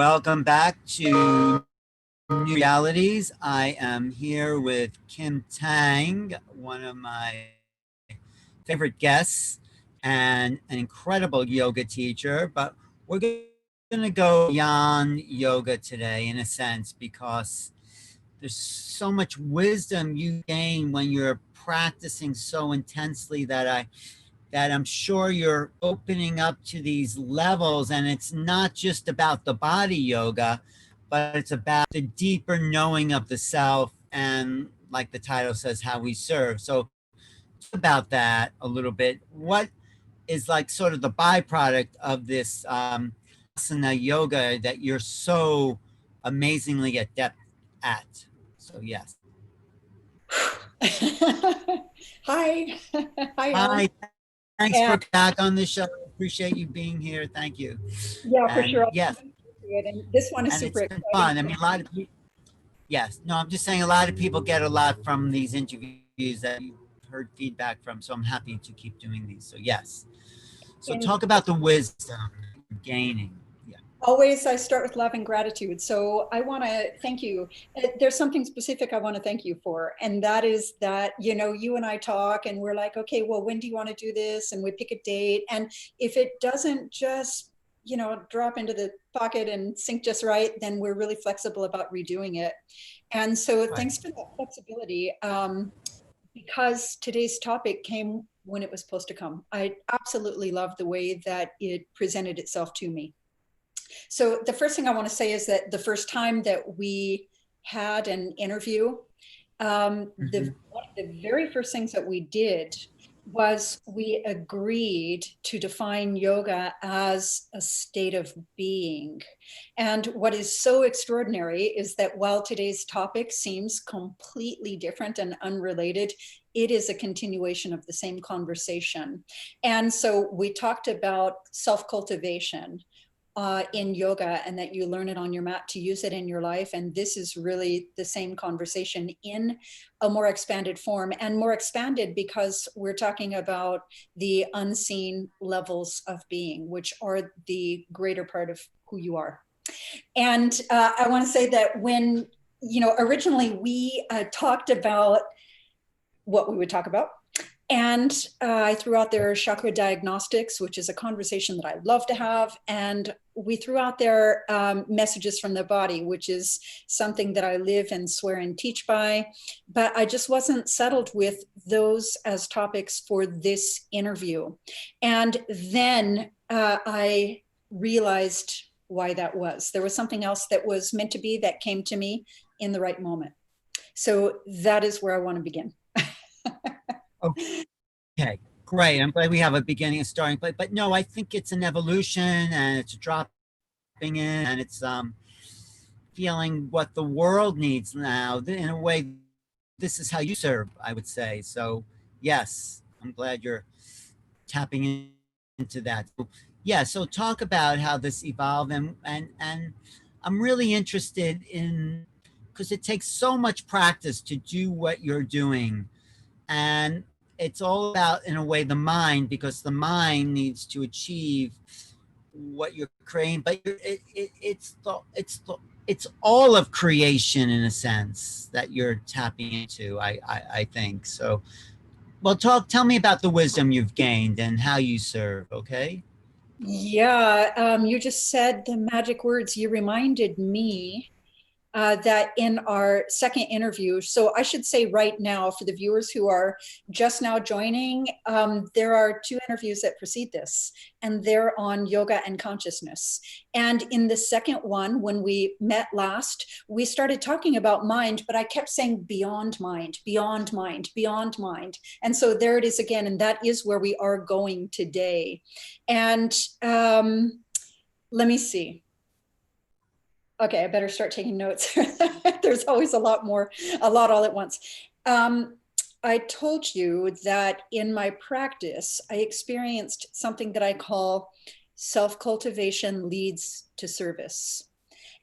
Welcome back to New Realities. I am here with Kim Tang, one of my favorite guests and an incredible yoga teacher. But we're going to go beyond yoga today, in a sense, because there's so much wisdom you gain when you're practicing so intensely that I'm sure you're opening up to these levels. And it's not just about the body yoga, but it's about the deeper knowing of the self and, like the title says, how we serve. So about that a little bit. What is like sort of the byproduct of this asana yoga that you're so amazingly adept at? So yes. Hi. Hi, Alan. Hi, thanks And for back on the show. Appreciate you being here. Thank you. yeah, for And sure. yes, And this one is and super it's been exciting. fun. I mean, a lot of people, yes, no, I'm just saying a lot of people get a lot from these interviews that you've heard feedback from. So I'm happy to keep doing these. So yes. So And talk about the wisdom you're gaining. Yeah. always I start with love and gratitude. So I want to thank you. There's something specific I want to thank you for. And that is that, you and I talk and we're like, okay, well, when do you want to do this? And we pick a date. And if it doesn't just drop into the pocket and sink just right, then we're really flexible about redoing it. And so Right. thanks for that flexibility. Because today's topic came when it was supposed to come. I absolutely love the way that it presented itself to me. So the first thing I want to say is that the first time that we had an interview, one of the very first things that we did was we agreed to define yoga as a state of being. And what is so extraordinary is that while today's topic seems completely different and unrelated, it is a continuation of the same conversation. And so we talked about self-cultivation in yoga, and that you learn it on your mat to use it in your life. And this is really the same conversation in a more expanded form, and more expanded because we're talking about the unseen levels of being, which are the greater part of who you are. And I want to say that when, originally we talked about what we would talk about. And I threw out there chakra diagnostics, which is a conversation that I love to have. And we threw out there messages from the body, which is something that I live and swear and teach by. But I just wasn't settled with those as topics for this interview. And then I realized why that was. There was something else that was meant to be that came to me in the right moment. So that is where I want to begin. Okay, great. I'm glad we have a beginning and starting point. But no, I think it's an evolution and it's dropping in and it's feeling what the world needs now. In a way, this is how you serve, I would say. So yes, I'm glad you're tapping into that. So, yeah, so talk about how this evolved and I'm really interested in, because it takes so much practice to do what you're doing. And it's all about, in a way, the mind, because the mind needs to achieve what you're creating. But it's all of creation, in a sense, that you're tapping into. I think so. Well, tell me about the wisdom you've gained and how you serve. Okay. Yeah, you just said the magic words. You reminded me that in our second interview, so I should say right now for the viewers who are just now joining, there are two interviews that precede this, and they're on yoga and consciousness. And in the second one, when we met last, we started talking about mind, but I kept saying beyond mind, beyond mind, beyond mind. And so there it is again, and that is where we are going today. And let me see. Okay, I better start taking notes. There's always a lot all at once. I told you that in my practice, I experienced something that I call self-cultivation leads to service.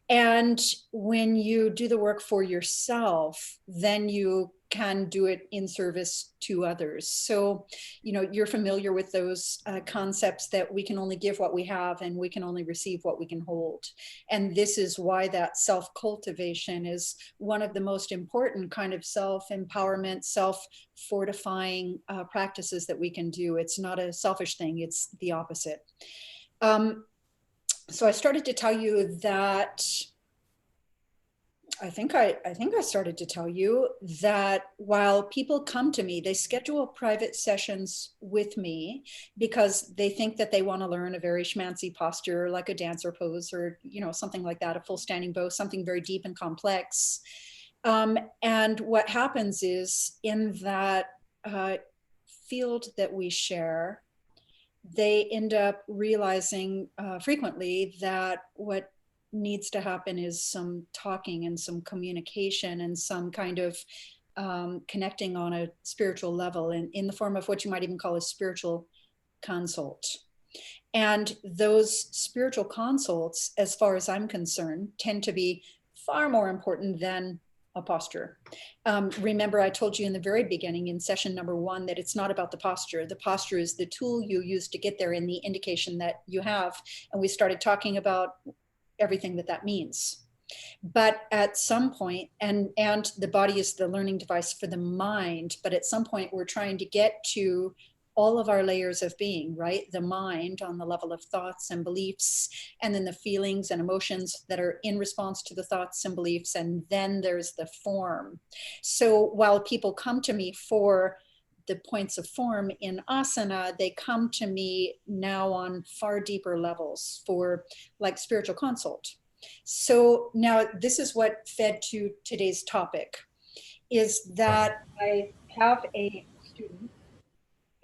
And when you do the work for yourself, then you can do it in service to others. So, you're familiar with those concepts that we can only give what we have and we can only receive what we can hold. And this is why that self-cultivation is one of the most important kind of self-empowerment, self-fortifying practices that we can do. It's not a selfish thing, it's the opposite. So I started to tell you that I think I started to tell you that while people come to me, they schedule private sessions with me because they think that they want to learn a very schmancy posture, like a dancer pose, or something like that, a full standing bow, something very deep and complex. And what happens is, in that field that we share, they end up realizing frequently that what needs to happen is some talking and some communication and some kind of connecting on a spiritual level, in the form of what you might even call a spiritual consult. And those spiritual consults, as far as I'm concerned, tend to be far more important than a posture. Remember, I told you in the very beginning, in session number 1, that it's not about the posture. The posture is the tool you use to get there and the indication that you have. And we started talking about everything that means. But at some point, and the body is the learning device for the mind, but at some point we're trying to get to all of our layers of being, right? The mind on the level of thoughts and beliefs, and then the feelings and emotions that are in response to the thoughts and beliefs, and then there's the form. So while people come to me for the points of form in asana, they come to me now on far deeper levels for like spiritual consult. So now this is what fed to today's topic, is that I have a student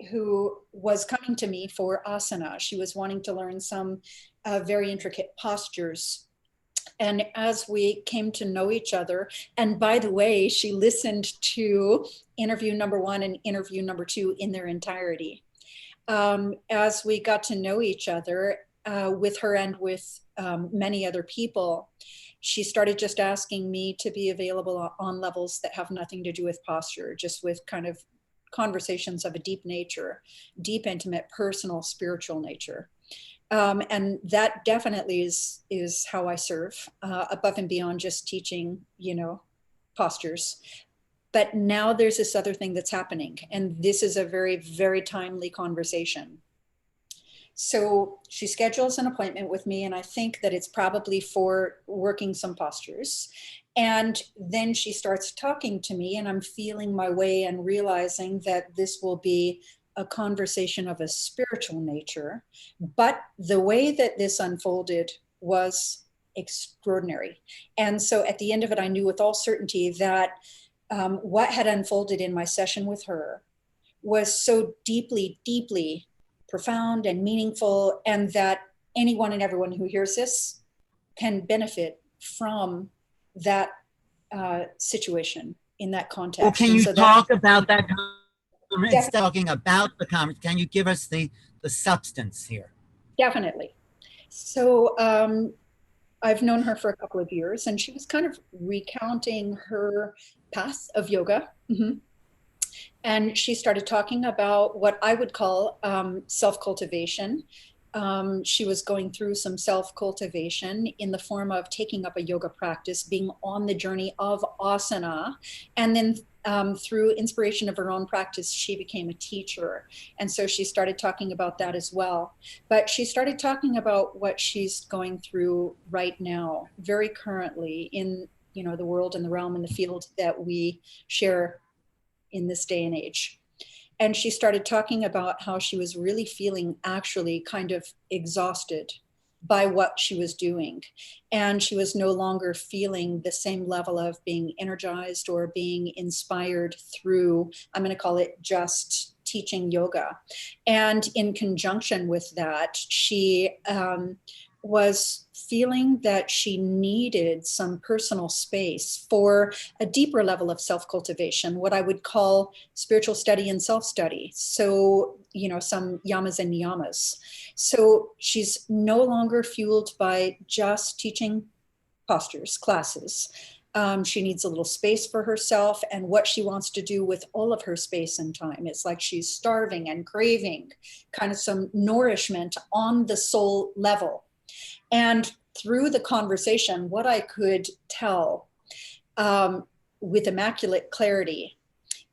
who was coming to me for asana. She was wanting to learn some very intricate postures. And as we came to know each other, and by the way, she listened to interview number 1 and interview number 2 in their entirety. As we got to know each other, with her and with many other people, she started just asking me to be available on levels that have nothing to do with posture, just with kind of conversations of a deep nature, deep, intimate, personal, spiritual nature. And that definitely is how I serve, above and beyond just teaching, postures. But now there's this other thing that's happening, and this is a very, very timely conversation. So she schedules an appointment with me, and I think that it's probably for working some postures. And then she starts talking to me, and I'm feeling my way and realizing that this will be a conversation of a spiritual nature. But the way that this unfolded was extraordinary. And so at the end of it, I knew with all certainty that what had unfolded in my session with her was so deeply, deeply profound and meaningful, and that anyone and everyone who hears this can benefit from that situation in that context. Well, can and you so talk about that? Instead of Definitely. talking about the conference, can you give us the substance here? Definitely. So I've known her for a couple of years, and she was kind of recounting her path of yoga. Mm-hmm. And she started talking about what I would call self-cultivation. She was going through some self-cultivation in the form of taking up a yoga practice, being on the journey of asana, and then through inspiration of her own practice, she became a teacher. And so she started talking about that as well. But she started talking about what she's going through right now, very currently, in the world and the realm and the field that we share in this day and age. And she started talking about how she was really feeling actually kind of exhausted by what she was doing. And she was no longer feeling the same level of being energized or being inspired through, I'm going to call it, just teaching yoga. And in conjunction with that, she was feeling that she needed some personal space for a deeper level of self-cultivation, what I would call spiritual study and self-study. So, some yamas and niyamas. So she's no longer fueled by just teaching postures, classes. She needs a little space for herself and what she wants to do with all of her space and time. It's like she's starving and craving kind of some nourishment on the soul level. And through the conversation, what I could tell with immaculate clarity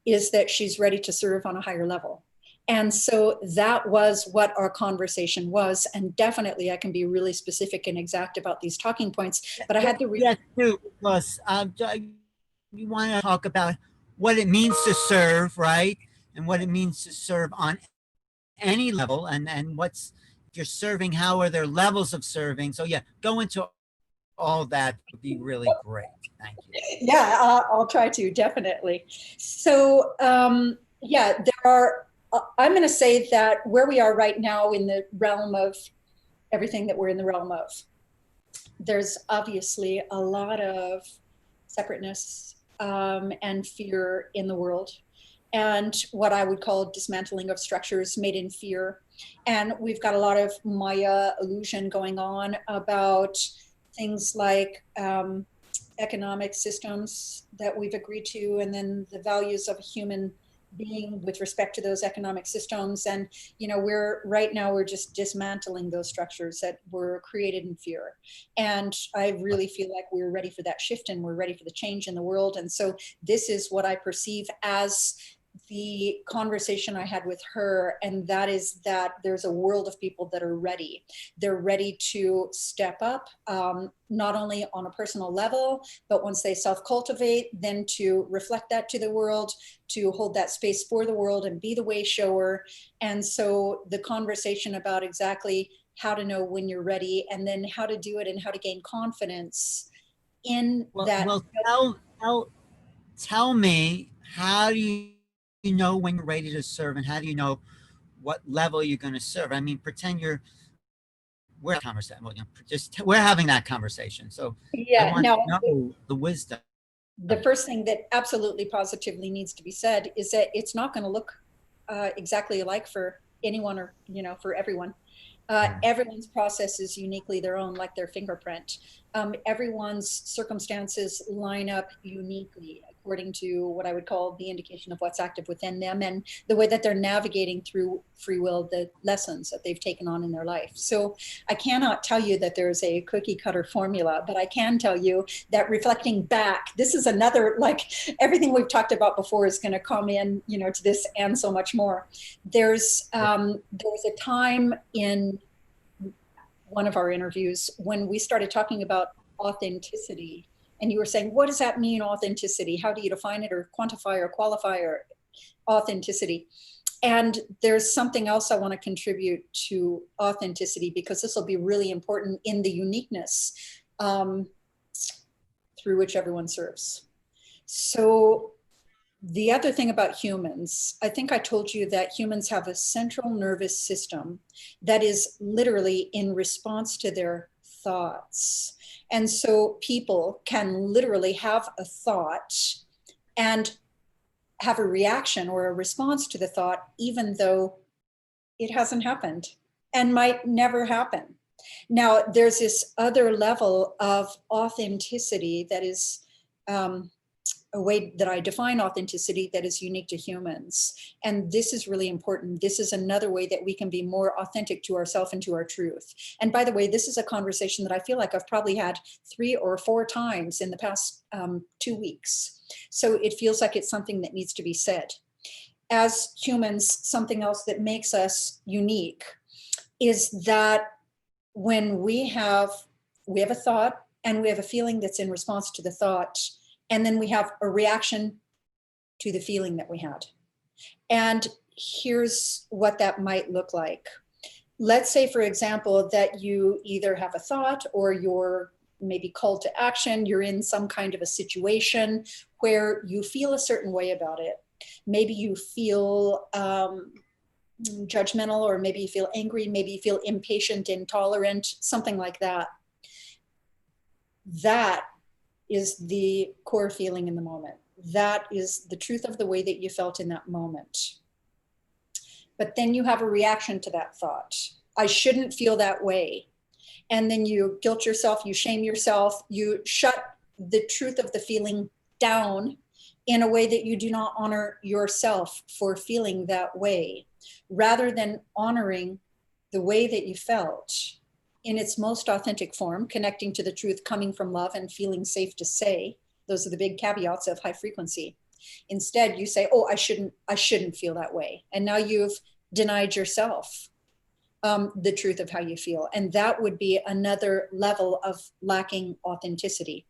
is that she's ready to serve on a higher level. And so that was what our conversation was. And definitely I can be really specific and exact about these talking points, but I had to Yes, too, plus you want to talk about what it means to serve, right? And what it means to serve on any level, and what's, if you're serving, how are there levels of serving? So yeah, go into all that would be really great. Thank you. yeah, I'll try to, definitely. So yeah, there are, I'm going to say that where we are right now in the realm of everything that we're in the realm of, there's obviously a lot of separateness and fear in the world, and what I would call dismantling of structures made in fear. And we've got a lot of Maya illusion going on about things like economic systems that we've agreed to, and then the values of a human being with respect to those economic systems. And we're right now, we're just dismantling those structures that were created in fear. And I really feel like we're ready for that shift, and we're ready for the change in the world. And so this is what I perceive as the conversation I had with her, and that is that there's a world of people that are ready. They're ready to step up, not only on a personal level, but once they self-cultivate, then to reflect that to the world, to hold that space for the world and be the way shower. And so the conversation about exactly how to know when you're ready, and then how to do it, and how to gain confidence in that. Well, tell me, how do you know when you're ready to serve, and how do you know what level you're going to serve? I mean, pretend we're conversation. Well, we're having that conversation. So I Yeah, want now to know the wisdom. the first thing that absolutely positively needs to be said is that it's not going to look exactly alike for anyone, or for everyone. Everyone's process is uniquely their own, like their fingerprint. Everyone's circumstances line up uniquely according to what I would call the indication of what's active within them, and the way that they're navigating through free will, the lessons that they've taken on in their life. So I cannot tell you that there's a cookie cutter formula, but I can tell you that reflecting back, this is another, like everything we've talked about before is going to come in, to this and so much more. There's a time in one of our interviews when we started talking about authenticity, and you were saying, what does that mean, authenticity? How do you define it, or quantify or qualify or authenticity? And there's something else I want to contribute to authenticity, because this will be really important in the uniqueness through which everyone serves. So the other thing about humans, I think I told you that humans have a central nervous system that is literally in response to their thoughts. And so people can literally have a thought and have a reaction or a response to the thought, even though it hasn't happened and might never happen. Now, there's this other level of authenticity that is a way that I define authenticity that is unique to humans. And this is really important. This is another way that we can be more authentic to ourselves and to our truth. And by the way, this is a conversation that I feel like I've probably had 3 or 4 times in the past 2 weeks. So it feels like it's something that needs to be said. As humans, something else that makes us unique is that when we have a thought, and we have a feeling that's in response to the thought, and then we have a reaction to the feeling that we had. And here's what that might look like. Let's say, for example, that you either have a thought, or you're maybe called to action. You're in some kind of a situation where you feel a certain way about it. Maybe you feel judgmental, or maybe you feel angry, maybe you feel impatient, intolerant, something like that. That is the core feeling in the moment. That is the truth of the way that you felt in that moment. But then you have a reaction to that thought. I shouldn't feel that way. And then you guilt yourself, you shame yourself, you shut the truth of the feeling down in a way that you do not honor yourself for feeling that way, rather than honoring the way that you felt in its most authentic form, connecting to the truth, coming from love and feeling safe to say. Those are the big caveats of high frequency. Instead, you say, oh, I shouldn't feel that way. And now you've denied yourself the truth of how you feel. And that would be another level of lacking authenticity.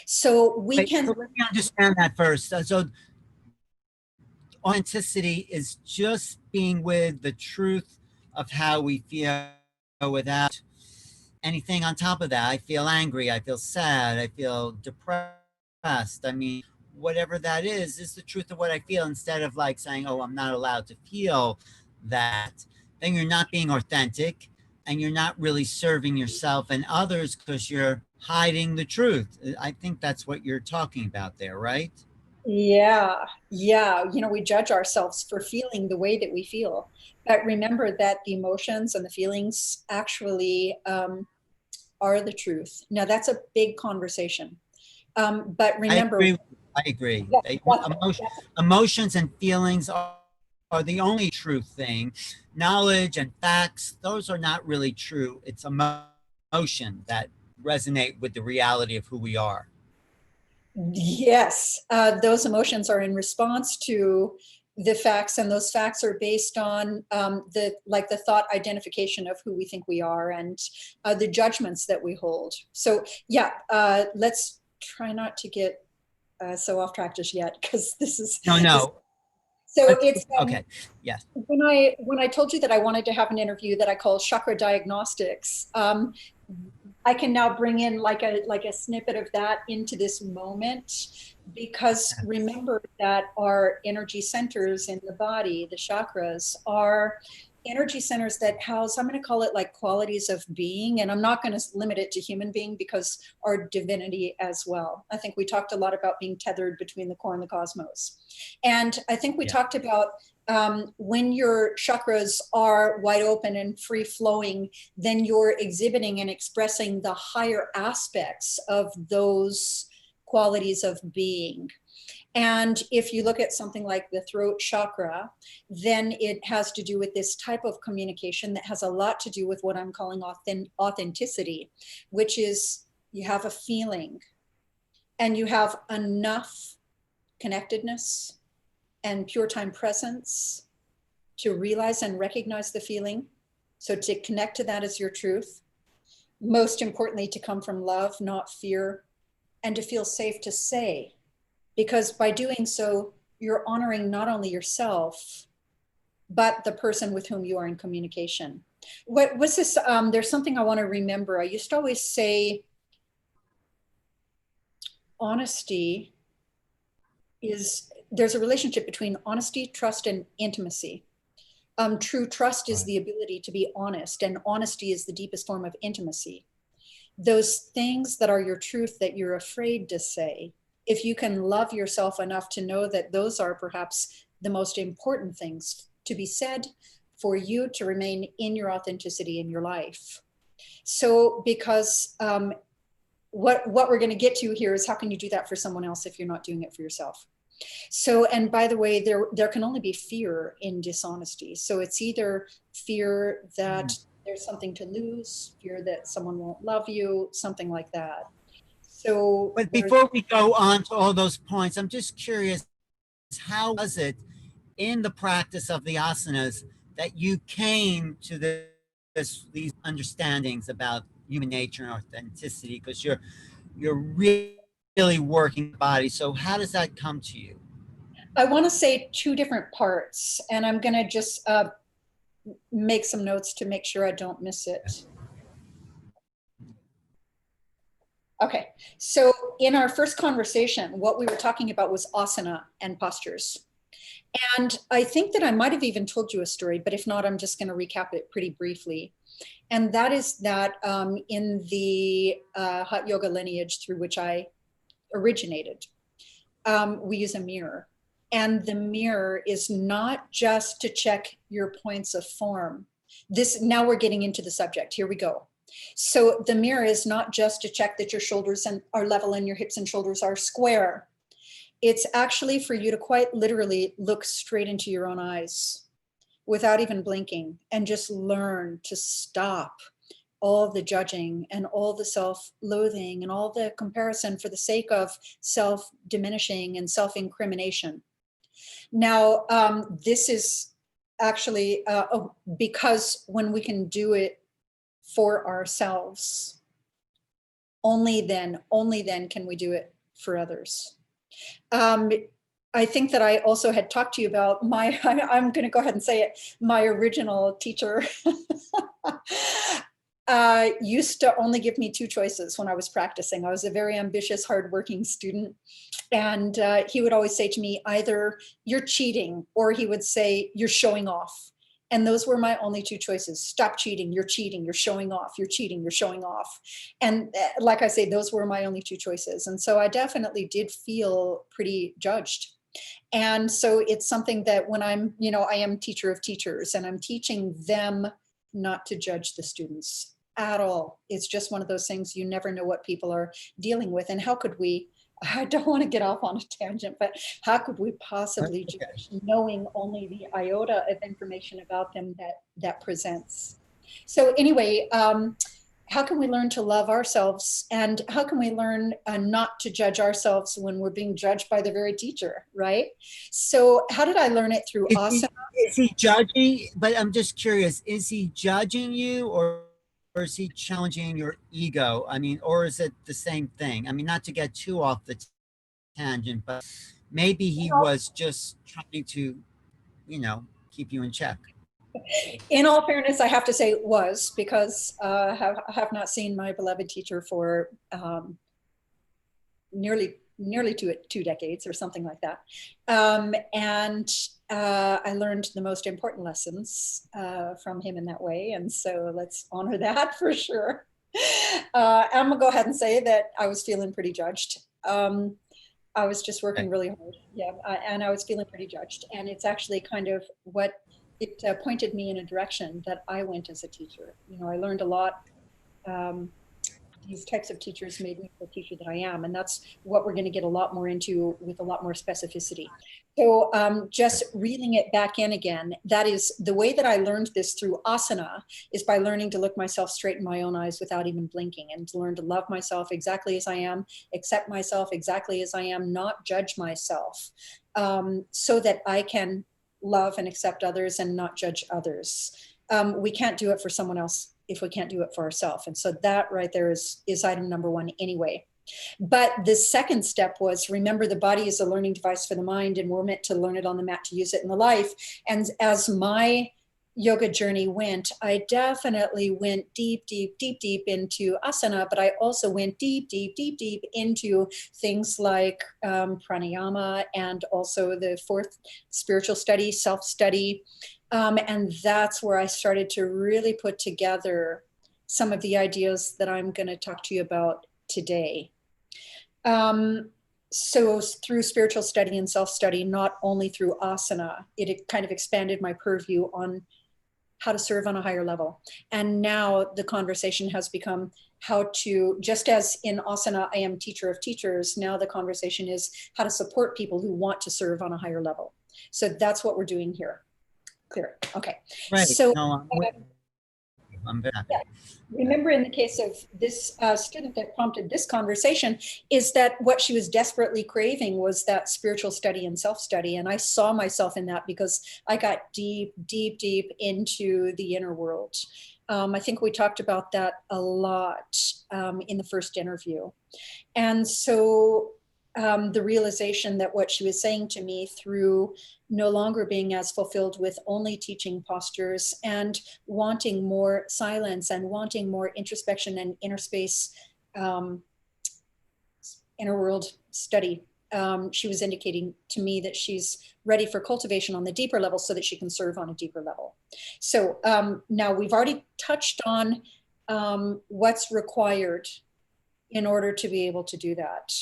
So we Wait, can. so let me understand that first. So authenticity is just being with the truth of how we feel without anything on top of that. I feel angry, I feel sad, I feel depressed. I mean, whatever that is the truth of what I feel, instead of like saying, oh, I'm not allowed to feel that. Then you're not being authentic, and you're not really serving yourself and others because you're hiding the truth. I think that's what you're talking about there, right? Yeah, yeah. We judge ourselves for feeling the way that we feel. But remember that the emotions and the feelings actually are the truth. Now, that's a big conversation. But I remember, agree. I agree. that, Emotions and feelings are the only true thing. Knowledge and facts, those are not really true. It's emotion that resonate with the reality of who we are. yes, those emotions are in response to the facts, and those facts are based on the thought identification of who we think we are, and the judgments that we hold. So yeah, let's try not to get so off track just yet, because No, this. no. So it's Okay. Yes. when I told you that I wanted to have an interview that I call chakra diagnostics. I can now bring in like a snippet of that into this moment, because remember that our energy centers in the body, the chakras, are energy centers that house, I'm going to call it like qualities of being, and I'm not going to limit it to human being, because our divinity as well. I think we talked a lot about being tethered between the core and the cosmos. And I think we Yeah. talked about when your chakras are wide open and free flowing, then you're exhibiting and expressing the higher aspects of those qualities of being. And if you look at something like the throat chakra, then it has to do with this type of communication that has a lot to do with what I'm calling authenticity, which is you have a feeling and you have enough connectedness and pure time presence to realize and recognize the feeling. So to connect to that as your truth. Most importantly, to come from love, not fear, and to feel safe to say. Because by doing so, you're honoring not only yourself, but the person with whom you are in communication. What was this? There's something I want to remember. I used to always say honesty there's a relationship between honesty, trust, and intimacy. True trust is Right. the ability to be honest, and honesty is the deepest form of intimacy. Those things that are your truth that you're afraid to say, if you can love yourself enough to know that those are perhaps the most important things to be said for you to remain in your authenticity in your life. So, because what we're going to get to here is, how can you do that for someone else if you're not doing it for yourself? So, and by the way, there can only be fear in dishonesty. So it's either fear that there's something to lose, fear that someone won't love you, something like that. So But there's, before we go on to all those points, I'm just curious, how was it in the practice of the asanas that you came to these understandings about human nature and authenticity? Because you're really working the body. So how does that come to you? I want to say two different parts, and I'm going to just make some notes to make sure I don't miss it. Okay, so in our first conversation, what we were talking about was asana and postures. And I think that I might have even told you a story, but if not, I'm just going to recap it pretty briefly. And that is that in the hot yoga lineage through which I originated, we use a mirror. And the mirror is not just to check your points of form. This, now we're getting into the subject. Here we go. So the mirror is not just to check that your shoulders are level and your hips and shoulders are square. It's actually for you to quite literally look straight into your own eyes without even blinking and just learn to stop all the judging and all the self-loathing and all the comparison for the sake of self-diminishing and self-incrimination. Now, this is actually because when we can do it for ourselves, only then can we do it for others. I think that I also had talked to you about my, I'm going to go ahead and say it, my original teacher used to only give me two choices when I was practicing. I was a very ambitious, hardworking student. And he would always say to me, either you're cheating, or he would say, you're showing off. And those were my only two choices. Stop cheating, you're showing off, you're cheating, you're showing off. And like I say, those were my only two choices. And so I definitely did feel pretty judged. And so it's something that when I'm, I am teacher of teachers, and I'm teaching them not to judge the students at all. It's just one of those things, you never know what people are dealing with. And how could we, I don't want to get off on a tangent, but how could we possibly judge knowing only the iota of information about them that presents? So anyway, how can we learn to love ourselves, and how can we learn not to judge ourselves when we're being judged by the very teacher, right? So how did I learn it? Through asana. Is he judging? But I'm just curious, is he judging you, or is he challenging your ego? I mean, or is it the same thing? I mean, not to get too off the tangent, but maybe he was just trying to, keep you in check. In all fairness, I have to say it was, because I have not seen my beloved teacher for nearly 2 decades or something like that. And I learned the most important lessons from him in that way. And so let's honor that for sure. I'm gonna go ahead and say that I was feeling pretty judged. I was just working really hard. Yeah, and I was feeling pretty judged. And it's actually kind of what it pointed me in a direction that I went as a teacher. I learned a lot. These types of teachers made me the teacher that I am. And that's what we're going to get a lot more into with a lot more specificity. So just reeling it back in again, that is the way that I learned this through asana, is by learning to look myself straight in my own eyes without even blinking, and to learn to love myself exactly as I am, accept myself exactly as I am, not judge myself, so that I can love and accept others and not judge others. We can't do it for someone else if we can't do it for ourselves. And so that right there is item number one anyway. But the second step was, remember, the body is a learning device for the mind, and we're meant to learn it on the mat to use it in the life. And as my yoga journey went, I definitely went deep into asana, but I also went deep into things like pranayama, and also the fourth spiritual study, self-study. And that's where I started to really put together some of the ideas that I'm going to talk to you about today. So through spiritual study and self-study, not only through asana, it kind of expanded my purview on how to serve on a higher level. And now the conversation has become how to, just as in asana, I am teacher of teachers, now the conversation is how to support people who want to serve on a higher level. So that's what we're doing here. Clear. Okay. Right. So No, I'm very happy. yeah. Remember, in the case of this student that prompted this conversation, is that what she was desperately craving was that spiritual study and self-study. And I saw myself in that, because I got deep into the inner world. I think we talked about that a lot in the first interview. And so the realization that what she was saying to me, through no longer being as fulfilled with only teaching postures, and wanting more silence and wanting more introspection and inner space, inner world study. She was indicating to me that she's ready for cultivation on the deeper level, so that she can serve on a deeper level. So now we've already touched on what's required in order to be able to do that.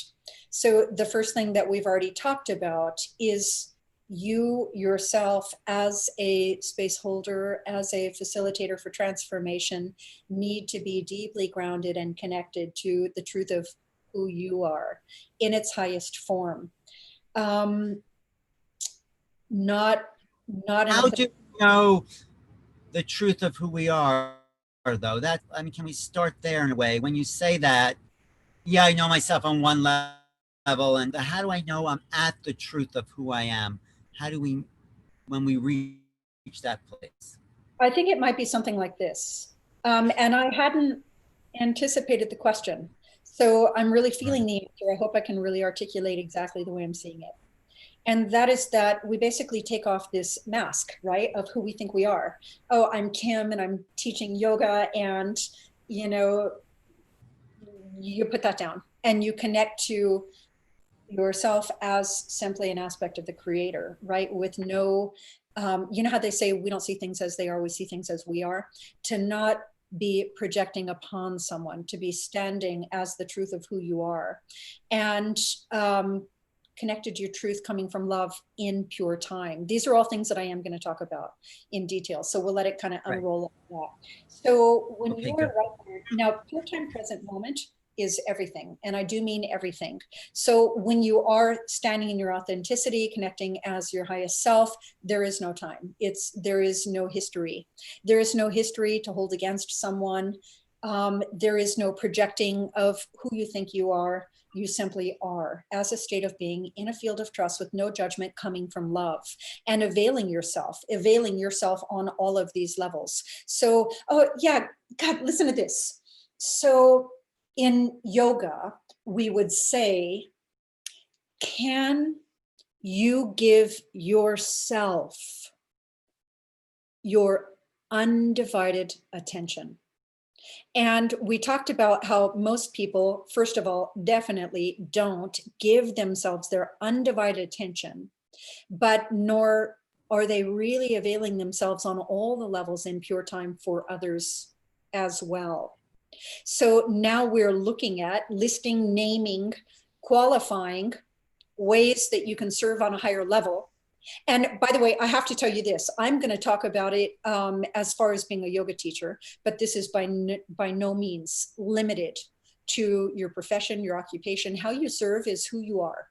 So the first thing that we've already talked about is you yourself as a space holder, as a facilitator for transformation, need to be deeply grounded and connected to the truth of who you are in its highest form. Um, not not in a How do we know the truth of who we are, though? That, I mean, can we start there in a way? When you say that, yeah, I know myself on one level, and how do I know I'm at the truth of who I am? How do we, when we reach that place? I think it might be something like this. And I hadn't anticipated the question. So I'm really Right. feeling the answer. I hope I can really articulate exactly the way I'm seeing it. And that is that we basically take off this mask, right, of who we think we are. Oh, I'm Kim and I'm teaching yoga, and, you know, you put that down and you connect to yourself as simply an aspect of the creator, right? With no, you know how they say we don't see things as they are, we see things as we are. To not be projecting upon someone, to be standing as the truth of who you are, and connected to your truth coming from love in pure time. These are all things that I am going to talk about in detail. So we'll let it kind of Right. unroll like that. So when Okay, you're good. right there, now pure time present moment is everything. And I do mean everything. So when you are standing in your authenticity, connecting as your highest self, there is no time. There is no history. There is no history to hold against someone. There is no projecting of who you think you are. You simply are, as a state of being in a field of trust with no judgment, coming from love, and availing yourself on all of these levels. So, oh yeah, God, listen to this. So in yoga, we would say, can you give yourself your undivided attention? And we talked about how most people, first of all, definitely don't give themselves their undivided attention, but nor are they really availing themselves on all the levels in pure time for others as well. So now we're looking at listing, naming, qualifying ways that you can serve on a higher level. And by the way, I have to tell you this, I'm going to talk about it as far as being a yoga teacher, but this is by no means limited to your profession, your occupation. How you serve is who you are.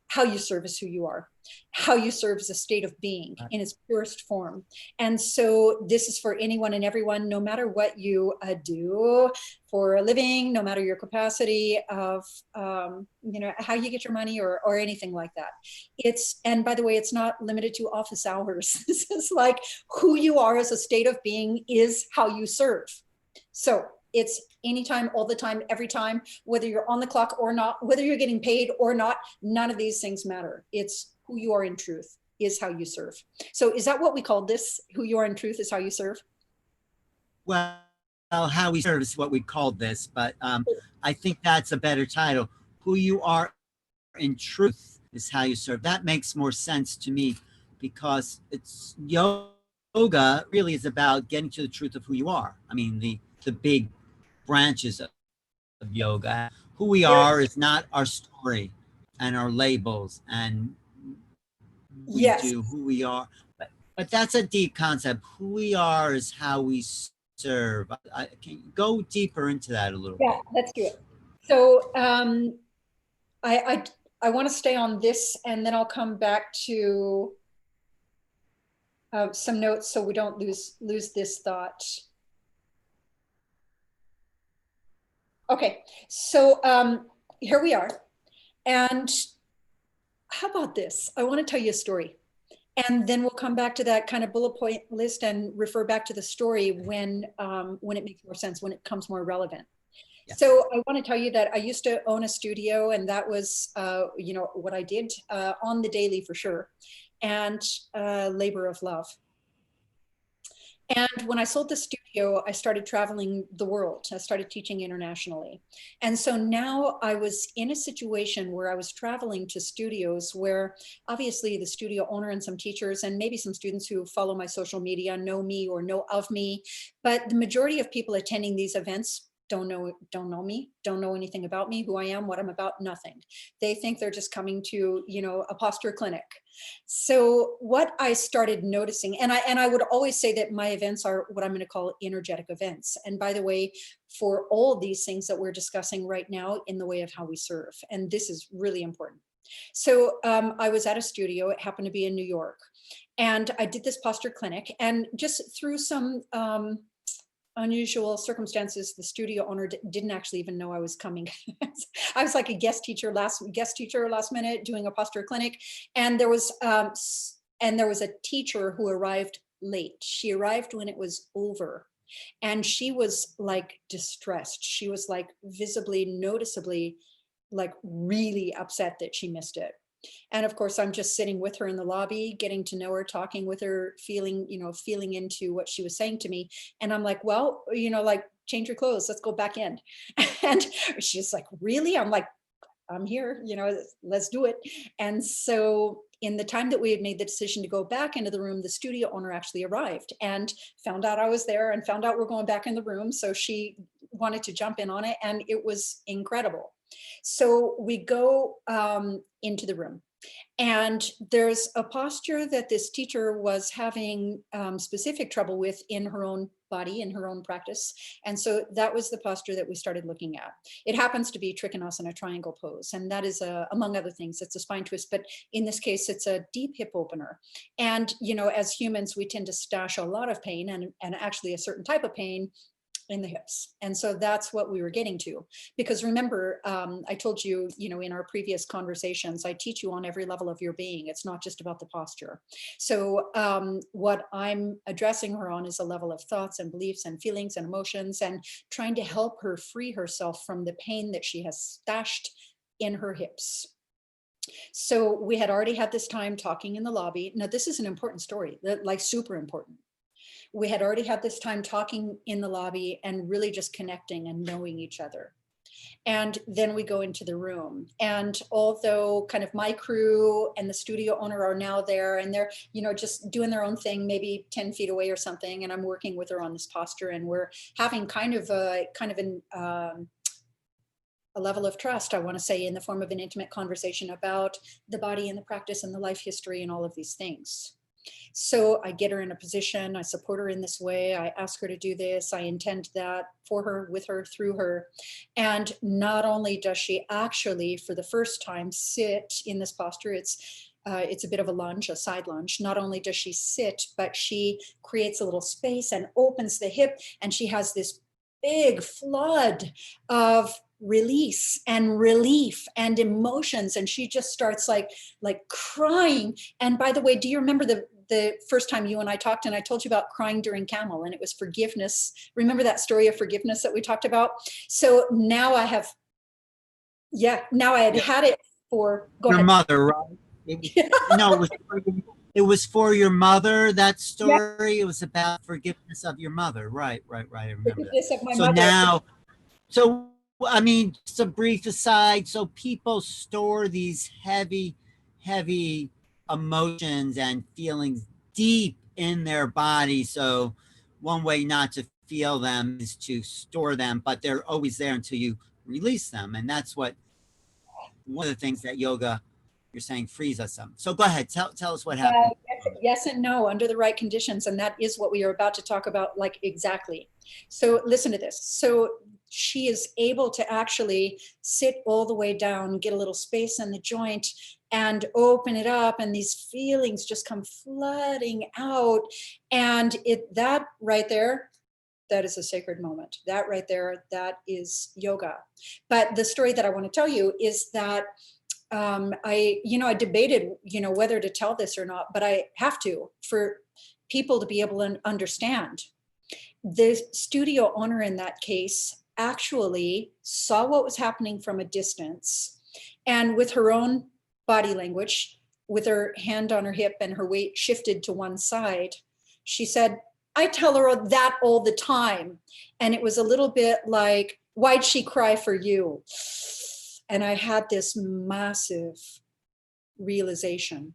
How you serve is who you are. How you serve is a state of being in its purest form. And so this is for anyone and everyone, no matter what you do for a living, no matter your capacity of, how you get your money, or anything like that. And by the way, it's not limited to office hours. This is like who you are as a state of being is how you serve. So it's anytime, all the time, every time, whether you're on the clock or not, whether you're getting paid or not, none of these things matter. It's who you are in truth is how you serve. So is that what we called this? Who you are in truth is how you serve? Well, how we serve is what we called this, but I think that's a better title. Who you are in truth is how you serve. That makes more sense to me because it's yoga really is about getting to the truth of who you are. I mean, the big branches of yoga. Who we are is not our story and our labels and we do Yes. who we are. But that's a deep concept. Who we are is how we serve. Can you go deeper into that a little bit? Yeah, let's do it. So I I want to stay on this, and then I'll come back to some notes so we don't lose this thought. Okay, so here we are. And how about this? I want to tell you a story. And then we'll come back to that kind of bullet point list and refer back to the story when it makes more sense, when it becomes more relevant. Yes. So I want to tell you that I used to own a studio, and that was, what I did on the daily for sure, and labor of love. And when I sold the studio, I started traveling the world. I started teaching internationally. And so now I was in a situation where I was traveling to studios where obviously the studio owner and some teachers and maybe some students who follow my social media know me or know of me. But the majority of people attending these events don't know me, don't know anything about me, who I am, what I'm about, nothing. They think they're just coming to, a posture clinic. So what I started noticing, and I would always say that my events are what I'm going to call energetic events. And by the way, for all these things that we're discussing right now in the way of how we serve, and this is really important. So I was at a studio, it happened to be in New York, and I did this posture clinic, and just through some unusual circumstances, the studio owner didn't actually even know I was coming. I was like a guest teacher last minute doing a posture clinic, and there was a teacher who arrived late. She arrived when it was over, and she was like distressed. She was like visibly, noticeably, like really upset that she missed it. And of course, I'm just sitting with her in the lobby, getting to know her, talking with her, feeling into what she was saying to me. And I'm like, well, like, change your clothes, let's go back in. And she's like, really? I'm like, I'm here, let's do it. And so in the time that we had made the decision to go back into the room, the studio owner actually arrived and found out I was there and found out we're going back in the room. So she wanted to jump in on it, and it was incredible. So we go into the room, and there's a posture that this teacher was having specific trouble with in her own body, in her own practice. And so that was the posture that we started looking at. It happens to be Trikonasana, triangle pose. And that is, among other things, it's a spine twist. But in this case, it's a deep hip opener. And, as humans, we tend to stash a lot of pain, and actually a certain type of pain in the hips. And so that's what we were getting to. Because remember, I told you, in our previous conversations, I teach you on every level of your being. It's not just about the posture. So what I'm addressing her on is a level of thoughts and beliefs and feelings and emotions, and trying to help her free herself from the pain that she has stashed in her hips. So we had already had this time talking in the lobby. Now, this is an important story, like super important. We had already had this time talking in the lobby and really just connecting and knowing each other. And then we go into the room. And although kind of my crew and the studio owner are now there, and they're, just doing their own thing, maybe 10 feet away or something, and I'm working with her on this posture, and we're having a level of trust, I want to say, in the form of an intimate conversation about the body and the practice and the life history and all of these things. So I get her in a position, I support her in this way, I ask her to do this, I intend that for her, with her, through her. And not only does she actually, for the first time, sit in this posture, it's a bit of a lunge, a side lunge. Not only does she sit, but she creates a little space and opens the hip, and she has this big flood of release and relief and emotions, and she just starts like crying. And by the way, do you remember the first time you and I talked, and I told you about crying during camel, and it was forgiveness? Remember that story of forgiveness that we talked about? So now I have, now I had it for, go your ahead. mother, right? No, it was for your mother, that story. It was about forgiveness of your mother. Right. I remember that. Forgiveness of my So mother. now, so I mean, just a brief aside. So people store these heavy emotions and feelings deep in their body. So one way not to feel them is to store them, but they're always there until you release them. And that's what one of the things that yoga, you're saying, frees us up. So go ahead, tell us what happened. Yes and no, under the right conditions. And that is what we are about to talk about, like, exactly. So listen to this. So she is able to actually sit all the way down, get a little space in the joint, and open it up, and these feelings just come flooding out. And that right there, that is a sacred moment. That right there, that is yoga. But the story that I want to tell you is that I debated, whether to tell this or not, but I have to, for people to be able to understand. The studio owner in that case actually saw what was happening from a distance, and with her own body language, with her hand on her hip and her weight shifted to one side, she said, I tell her that all the time. And it was a little bit like, why'd she cry for you? And I had this massive realization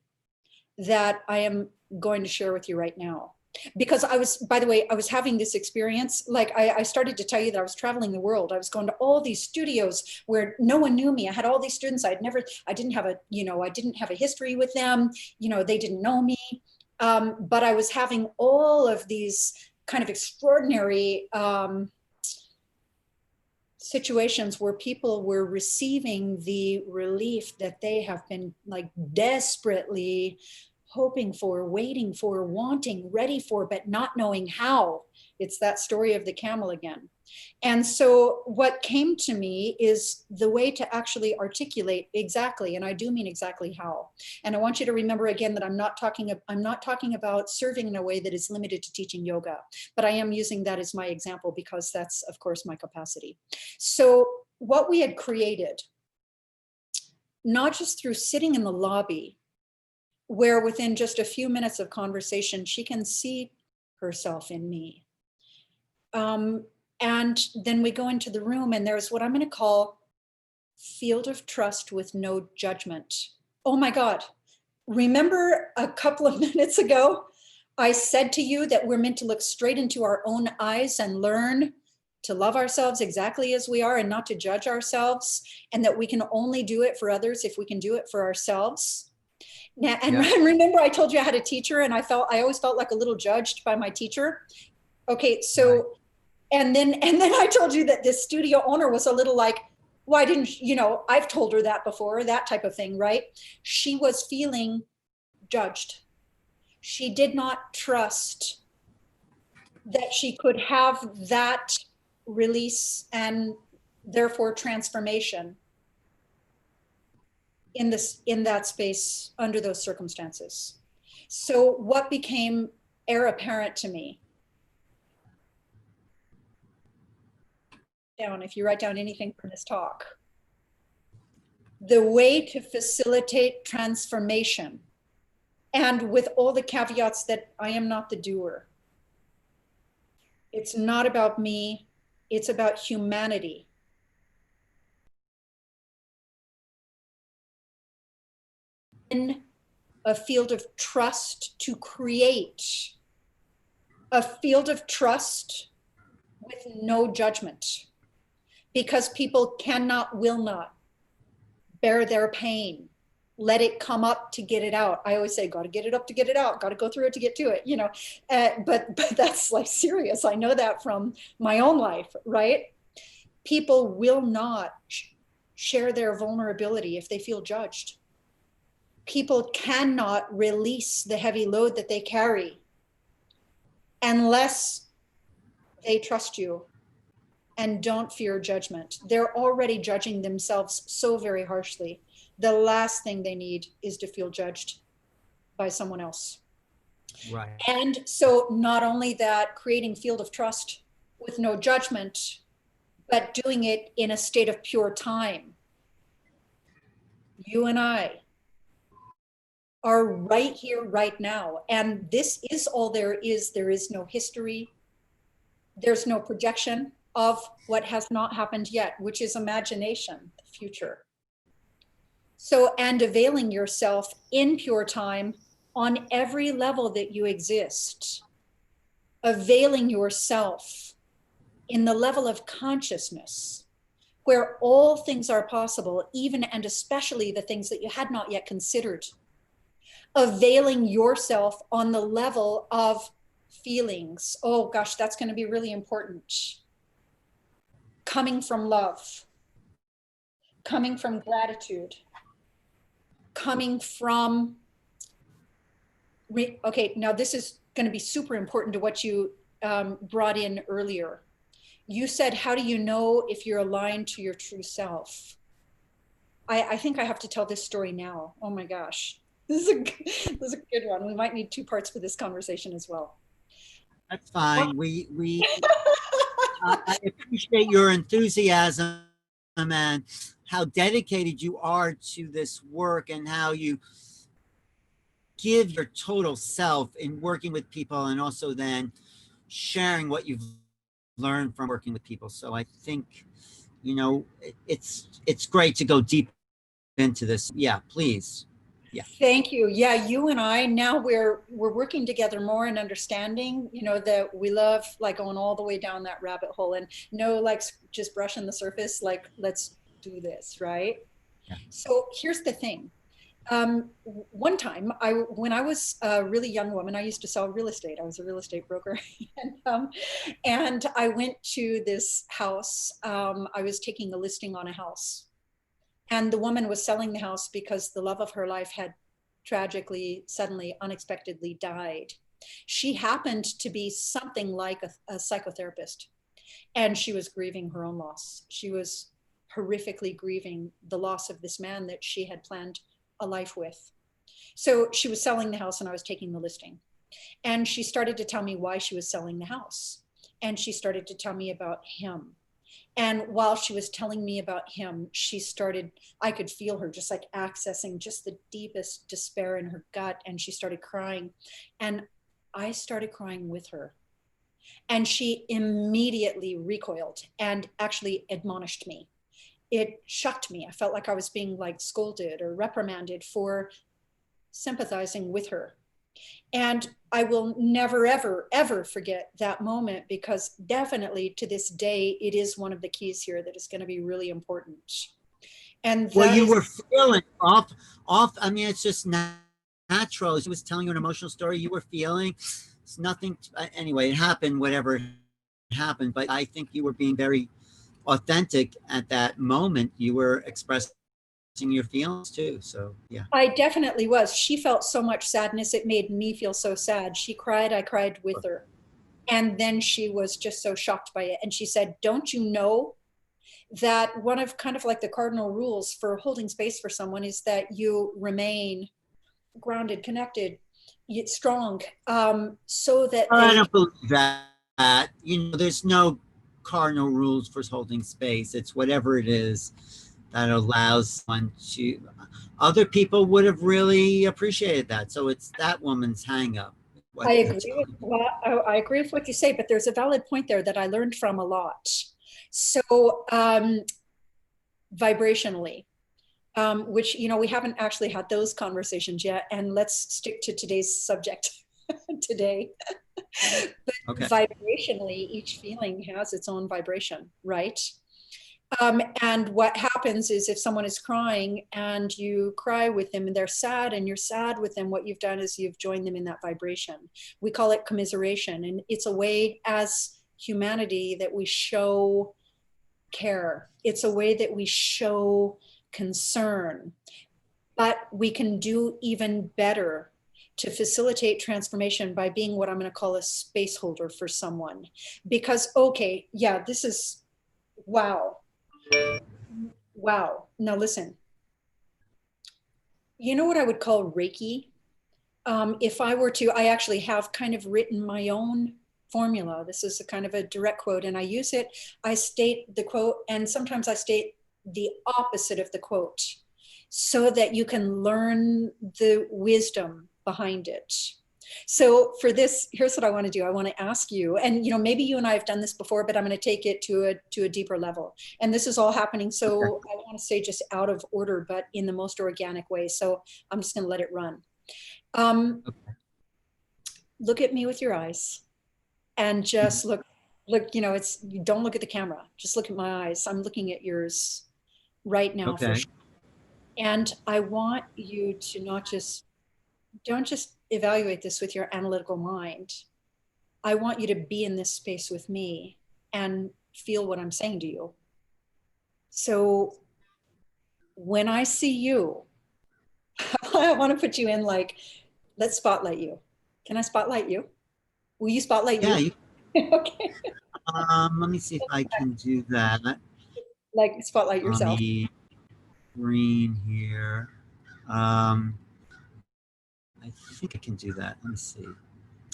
that I am going to share with you right now. Because I was, by the way, I was having this experience. Like I started to tell you that I was traveling the world. I was going to all these studios where no one knew me. I had all these students. I didn't have a, I didn't have a history with them. They didn't know me. But I was having all of these kind of extraordinary situations where people were receiving the relief that they have been like desperately hoping for, waiting for, wanting, ready for, but not knowing how. It's that story of the camel again. And so what came to me is the way to actually articulate exactly, and I do mean exactly how. And I want you to remember again that I'm not talking about serving in a way that is limited to teaching yoga, but I am using that as my example because that's of course my capacity. So what we had created, not just through sitting in the lobby, where within just a few minutes of conversation, she can see herself in me. And then we go into the room and there's what I'm going to call field of trust with no judgment. Oh my God. Remember a couple of minutes ago, I said to you that we're meant to look straight into our own eyes and learn to love ourselves exactly as we are and not to judge ourselves, and that we can only do it for others if we can do it for ourselves. Now, and yeah. Remember I told you I had a teacher and I always felt like a little judged by my teacher. Okay, so right. And then I told you that this studio owner was a little like, why didn't I've told her that before, that type of thing, right? She was feeling judged. She did not trust that she could have that release and therefore transformation in that space under those circumstances. So what became apparent to me, if you write down anything from this talk, the way to facilitate transformation, and with all the caveats that I am not the doer. It's not about me, it's about humanity. In a field of trust to create a field of trust with no judgment, because people cannot, will not bear their pain, let it come up to get it out. I always say, got to get it up to get it out, got to go through it to get to it, but that's like serious. I know that from my own life, right? People will not share their vulnerability if they feel judged. People cannot release the heavy load that they carry unless they trust you and don't fear judgment. They're already judging themselves so very harshly. The last thing they need is to feel judged by someone else. Right. And so not only that, creating field of trust with no judgment, but doing it in a state of pure time. You and I are right here, right now. And this is all there is. There is no history. There's no projection of what has not happened yet, which is imagination, the future. So, and availing yourself in pure time on every level that you exist, availing yourself in the level of consciousness where all things are possible, even and especially the things that you had not yet considered, availing yourself on the level of feelings. Oh gosh, that's going to be really important. Coming from love, coming from gratitude, coming from, okay, now this is going to be super important to what you brought in earlier. You said, how do you know if you're aligned to your true self? I think I have to tell this story now. Oh my gosh. This is a good one. We might need two parts for this conversation as well. That's fine. I appreciate your enthusiasm and how dedicated you are to this work and how you give your total self in working with people and also then sharing what you've learned from working with people. So I think, it's great to go deep into this. Yeah, please. Yeah. Thank you. Yeah, you and I now we're working together more and understanding, that we love like going all the way down that rabbit hole and no like just brushing the surface, like let's do this, right? Yeah. So here's the thing. One time, when I was a really young woman, I used to sell real estate. I was a real estate broker, and I went to this house. I was taking a listing on a house, and the woman was selling the house because the love of her life had tragically, suddenly, unexpectedly died. She happened to be something like a psychotherapist, and she was grieving her own loss. She was horrifically grieving the loss of this man that she had planned a life with. So she was selling the house and I was taking the listing. And she started to tell me why she was selling the house. And she started to tell me about him. And while she was telling me about him, I could feel her just like accessing just the deepest despair in her gut. And she started crying. And I started crying with her. And she immediately recoiled and actually admonished me. It shocked me. I felt like I was being like scolded or reprimanded for sympathizing with her. And I will never, ever, ever forget that moment because definitely to this day, it is one of the keys here that is going to be really important. And Well, that you is, were feeling off. I mean, it's just natural. She was telling you an emotional story. You were feeling. It's nothing. Anyway, it happened. Whatever happened, but I think you were being very authentic at that moment. You were expressing your feelings too. So yeah. I definitely was. She felt so much sadness. It made me feel so sad. She cried. I cried with her. And then she was just so shocked by it. And she said, don't you know that one of kind of like the cardinal rules for holding space for someone is that you remain grounded, connected, yet strong, so that I they. don't believe that. There's no cardinal rules for holding space. It's whatever it is that allows one to. Other people would have really appreciated that. So it's that woman's hang up. I What you're agree with telling me. well, I agree with what you say, but there's a valid point there that I learned from a lot. So vibrationally, which we haven't actually had those conversations yet, and let's stick to today's subject today. But Okay. vibrationally, each feeling has its own vibration, right? And what happens is if someone is crying and you cry with them and they're sad and you're sad with them, what you've done is you've joined them in that vibration. We call it commiseration. And it's a way as humanity that we show care. It's a way that we show concern. But we can do even better to facilitate transformation by being what I'm going to call a space holder for someone. Because, okay, yeah, this is wow. Wow. Now listen, you know what I would call Reiki? If I were to, I actually have kind of written my own formula. This is a kind of a direct quote, and I use it. I state the quote, and sometimes I state the opposite of the quote so that you can learn the wisdom behind it. So for this, here's what I want to do. I want to ask you, and maybe you and I have done this before, but I'm going to take it to a deeper level. And this is all happening. Okay. So I want to say just out of order, but in the most organic way. So I'm just going to let it run. Um, Okay. Look at me with your eyes and just look, don't look at the camera. Just look at my eyes. I'm looking at yours right now for Okay. sure. And I want you to don't just evaluate this with your analytical mind. I want you to be in this space with me and feel what I'm saying to you. So when I see you, I want to put you in like, let's spotlight you. Can I spotlight you? Will you spotlight Yeah. you? Okay. Let me see if I can do that Like spotlight on yourself. the screen here. Um, I think I can do that. Let me see.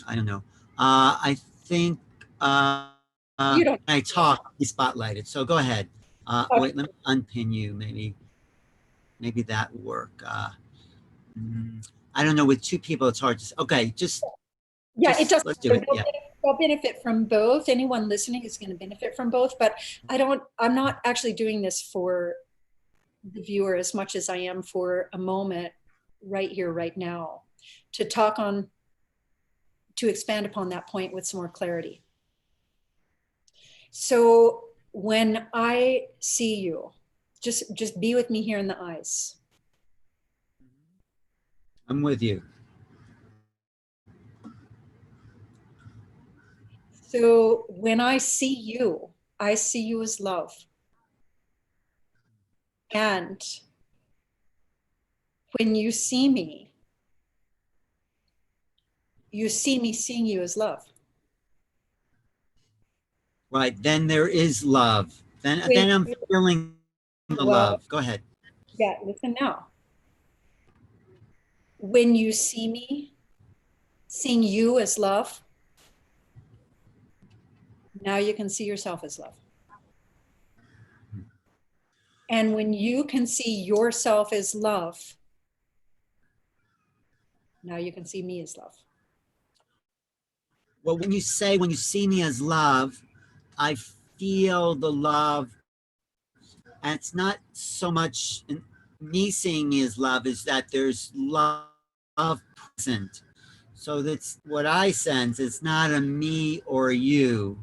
I don't know. I think You don't. when I talk, be spotlighted. So go ahead. Okay. Wait, let me unpin you. Maybe that will work. I don't know. With two people, it's hard to. Okay, Yeah, it doesn't let's do matter. it. Yeah. They'll benefit from both. Anyone listening is going to benefit from both. But I'm not actually doing this for the viewer as much as I am for a moment right here, right now, to talk on, to expand upon that point with some more clarity. So when I see you, just be with me here in the eyes. I'm with you. So when I see you as love. And when you see me seeing you as love. Right. Then there is love. When Then I'm feeling the well, love. Go ahead. yeah, listen now. When you see me seeing you as love, now you can see yourself as love. And when you can see yourself as love, now you can see me as love. Well, when you see me as love, I feel the love. And it's not so much me seeing me as love, is that there's love present. So that's what I sense. It's not a me or a you,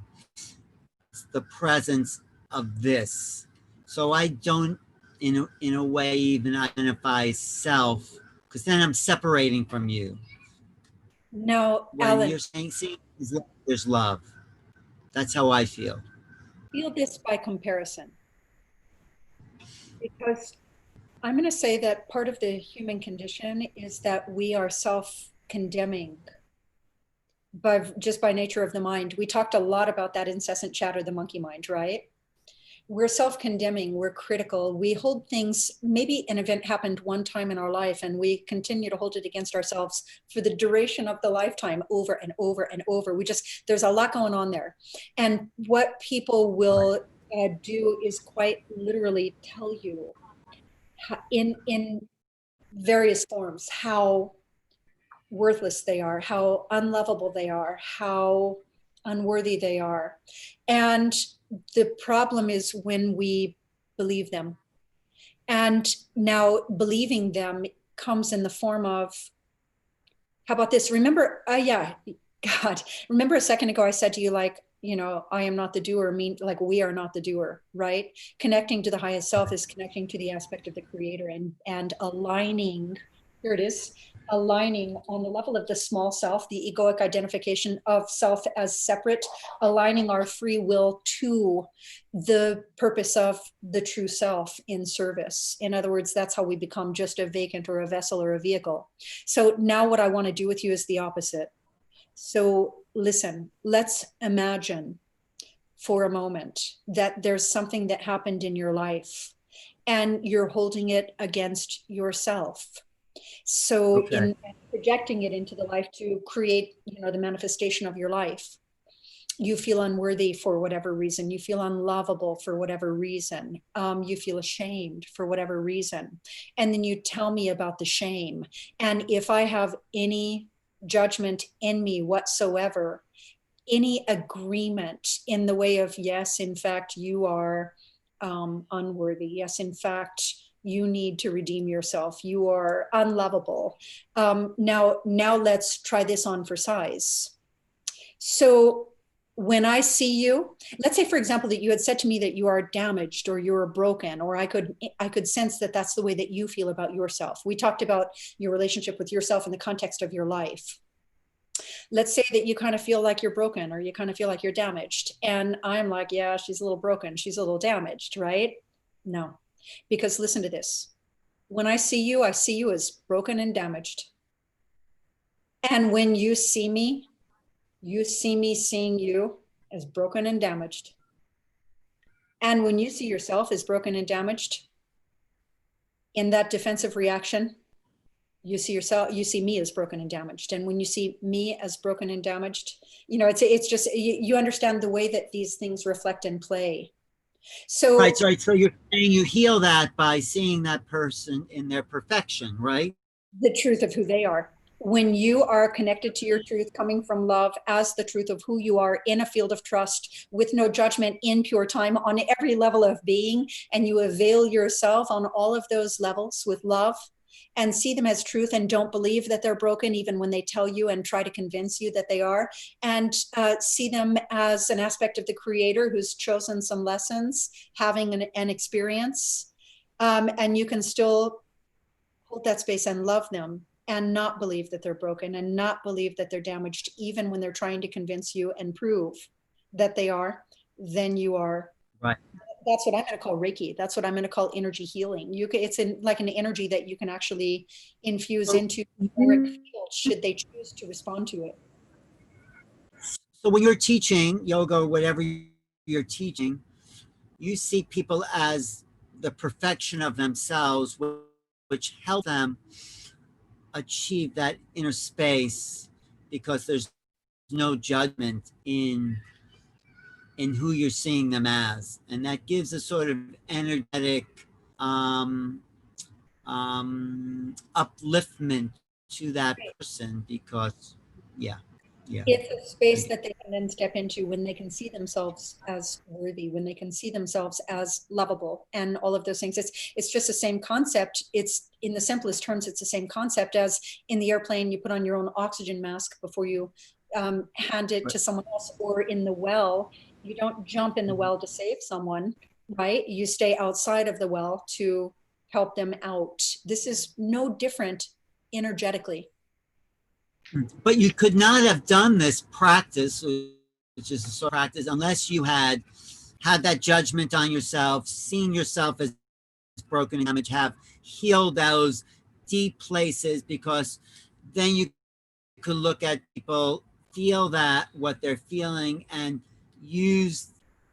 it's the presence of this. So I don't, in a way, even identify self, because then I'm separating from you. Now, When Alan, you're saying, see, there's love. That's how I feel. feel this by comparison, because I'm going to say that part of the human condition is that we are self-condemning by nature of the mind. We talked a lot about that incessant chatter, the monkey mind, right? We're self-condemning, we're critical, we hold things, maybe an event happened one time in our life and we continue to hold it against ourselves for the duration of the lifetime, over and over and over. There's a lot going on there. And what people will do is quite literally tell you in various forms how worthless they are, how unlovable they are, how unworthy they are. And the problem is when we believe them. And now believing them comes in the form of, how about this? Remember, yeah, God, remember a second ago I said to you, like, I am not the doer, mean like we are not the doer, right? Connecting to the highest self is connecting to the aspect of the creator and aligning, here it is, aligning on the level of the small self, the egoic identification of self as separate, aligning our free will to the purpose of the true self in service. In other words, that's how we become just a vacant or a vessel or a vehicle. So now what I want to do with you is the opposite. So listen, let's imagine for a moment that there's something that happened in your life and you're holding it against yourself. So Okay. in projecting it into the life to create, the manifestation of your life, you feel unworthy for whatever reason, you feel unlovable for whatever reason, you feel ashamed for whatever reason. And then you tell me about the shame. And if I have any judgment in me whatsoever, any agreement in the way of, yes, in fact, you are unworthy. Yes, in fact, you need to redeem yourself. You are unlovable. Now let's try this on for size. So when I see you, let's say, for example, that you had said to me that you are damaged or you're broken, or I could sense that that's the way that you feel about yourself. We talked about your relationship with yourself in the context of your life. Let's say that you kind of feel like you're broken or you kind of feel like you're damaged. And I'm like, yeah, she's a little broken. She's a little damaged, right? No, because listen to this. When I see you as broken and damaged. And when you see me seeing you as broken and damaged. And when you see yourself as broken and damaged, in that defensive reaction, you see me as broken and damaged. And when you see me as broken and damaged, it's just, you understand the way that these things reflect and play. Right, So right. So you're saying you heal that by seeing that person in their perfection, right? the truth of who they are. When you are connected to your truth, coming from love as the truth of who you are in a field of trust, with no judgment, in pure time, on every level of being, and you avail yourself on all of those levels with love, and see them as truth and don't believe that they're broken, even when they tell you and try to convince you that they are, and see them as an aspect of the creator who's chosen some lessons, having an experience. And you can still hold that space and love them and not believe that they're broken and not believe that they're damaged, even when they're trying to convince you and prove that they are. Then you are. Right. That's what I'm going to call Reiki. That's what I'm going to call energy healing. It's like an energy that you can actually infuse So, into the auric field should they choose to respond to it. so when you're teaching yoga or whatever you're teaching, you see people as the perfection of themselves, which help them achieve that inner space because there's no judgment in who you're seeing them as, and that gives a sort of energetic um, upliftment to that person because, yeah, yeah, It's a space that they can then step into when they can see themselves as worthy, when they can see themselves as lovable, and all of those things. It's just the same concept. It's in the simplest terms, it's the same concept as in the airplane. You put on your own oxygen mask before you hand it right. to someone else, or in the well. You don't jump in the well to save someone, right? You stay outside of the well to help them out. This is no different energetically. But you could not have done this practice, which is a sort of practice, unless you had that judgment on yourself, seen yourself as broken and damaged, have healed those deep places, because then you could look at people, feel that what they're feeling, and use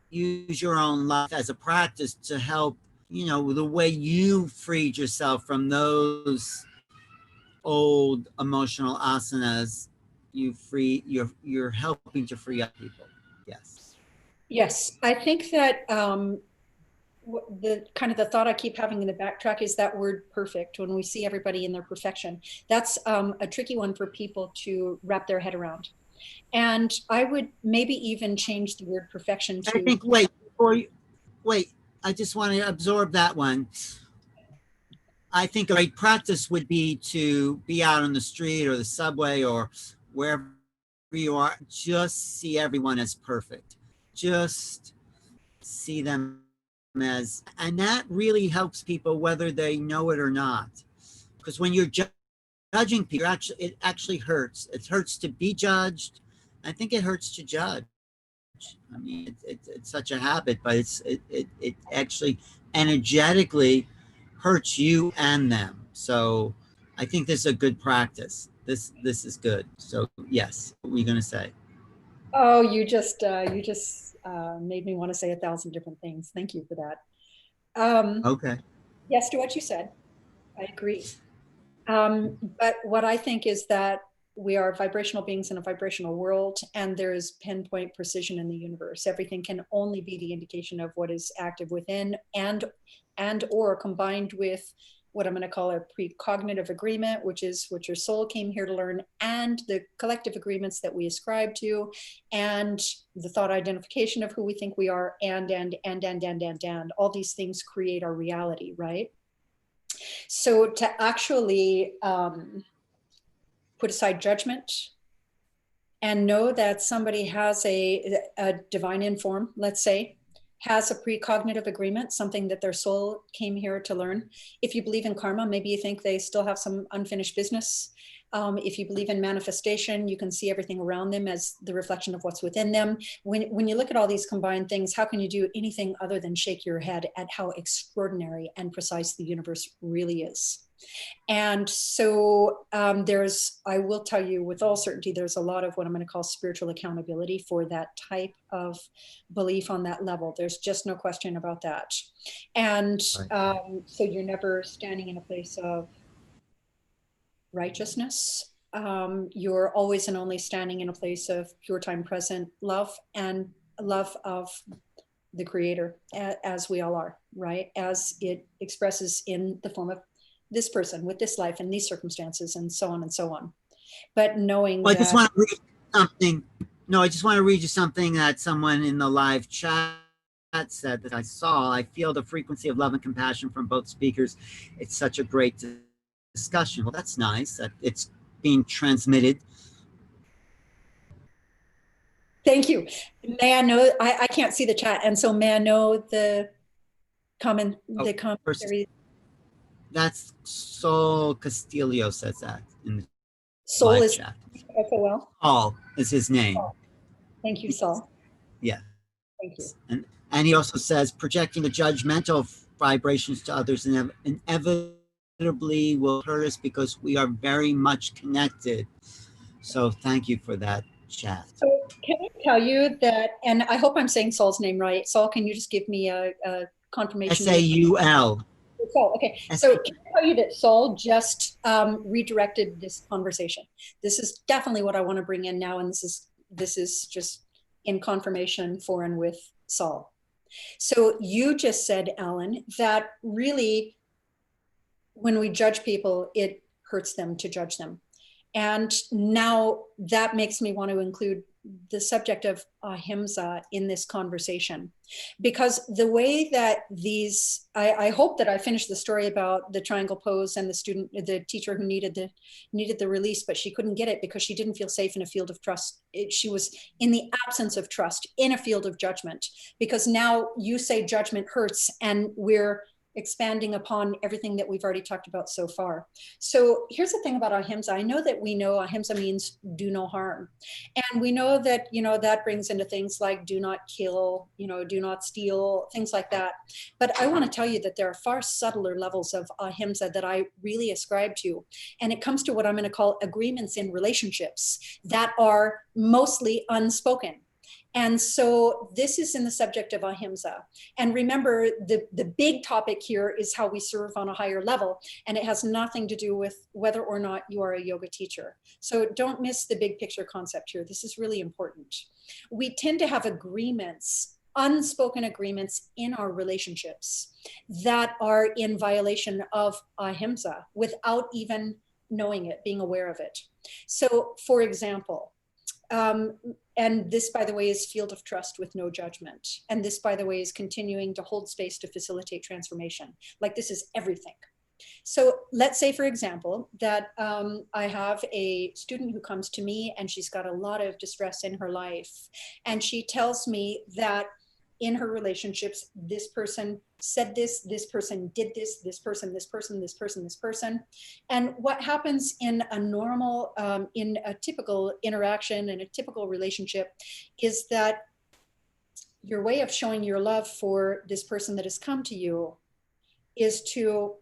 your own life as a practice to help, the way you freed yourself from those old emotional asanas. You're helping to free up people. Yes. Yes, I think that the kind of the thought I keep having in the backtrack is that word perfect. When we see everybody in their perfection, that's a tricky one for people to wrap their head around. And I would maybe even change the word perfection I to think, wait, before you, wait, I just want to absorb that one. I think a great practice would be to be out on the street or the subway or wherever you are, just see everyone as perfect. Just see them as, and that really helps people whether they know it or not. Because when you're judging people, it actually hurts. It hurts to be judged. I think it hurts to judge. I mean, it's such a habit, but it actually energetically hurts you and them. So I think this is a good practice. This is good. So yes, what were you gonna say? oh, you just made me want to say 1,000 different things. Thank you for that. Okay. Yes, to what you said. I agree. But what I think is that we are vibrational beings in a vibrational world, and there is pinpoint precision in the universe. Everything can only be the indication of what is active within, and or combined with what I'm going to call a precognitive agreement, which is what your soul came here to learn, and the collective agreements that we ascribe to, and the thought identification of who we think we are, and all these things create our reality, right? So to actually put aside judgment and know that somebody has a divine inform, let's say, has a precognitive agreement, something that their soul came here to learn. If you believe in karma, maybe you think they still have some unfinished business. If you believe in manifestation, you can see everything around them as the reflection of what's within them. When you look at all these combined things, how can you do anything other than shake your head at how extraordinary and precise the universe really is? And so I will tell you with all certainty, there's a lot of what I'm going to call spiritual accountability for that type of belief on that level. There's just no question about that. And Right. so you're never standing in a place of righteousness. You're always and only standing in a place of pure time present love, and love of the creator, as we all are, right? As it expresses in the form of this person with this life and these circumstances and so on and so on. But knowing Well, I just that, want to read something. No, I just want to read you something that someone in the live chat said that I saw. I feel the frequency of love and compassion from both speakers. It's such a great discussion. discussion. Well, that's nice that it's being transmitted. Thank you. May I know, I can't see the chat, and so may I know Oh, the first, commentary? that's Sol Castillo says that in the Soul live is chat. SOL. Paul is his name. Thank you, Saul. Yes. Thank you. And he also says projecting the judgmental vibrations to others inevitably will hurt us because we are very much connected. So thank you for that chat. So can I tell you that, and I hope I'm saying Saul's name right. Saul, can you just give me a confirmation? Saul. Saul, okay. So can I tell you that Saul just redirected this conversation? This is definitely what I want to bring in now, and this is just in confirmation for and with Saul. So you just said, Alan, that really when we judge people, it hurts them to judge them. And now that makes me want to include the subject of Ahimsa in this conversation, because the way that I hope that I finished the story about the triangle pose and the teacher who needed the release, but she couldn't get it because she didn't feel safe in a field of trust. She was in the absence of trust in a field of judgment, because now you say judgment hurts, and we're expanding upon everything that we've already talked about so far. So here's the thing about Ahimsa. I know that we know Ahimsa means do no harm. And we know that, that brings into things like do not kill, do not steal, things like that. But I want to tell you that there are far subtler levels of Ahimsa that I really ascribe to. And it comes to what I'm going to call agreements in relationships that are mostly unspoken. And so this is in the subject of Ahimsa. And remember, the big topic here is how we serve on a higher level. And it has nothing to do with whether or not you are a yoga teacher. So don't miss the big picture concept here. This is really important. We tend to have agreements, unspoken agreements in our relationships that are in violation of Ahimsa without even knowing it, being aware of it. So for example, and this, by the way, is field of trust with no judgment. And this, by the way, is continuing to hold space to facilitate transformation. Like this is everything. So let's say, for example, that I have a student who comes to me and she's got a lot of distress in her life. And she tells me that in her relationships, this person said this person did this person, this person, this person, this person. And what happens in a normal, in a typical interaction, in a typical relationship, is that your way of showing your love for this person that has come to you is to,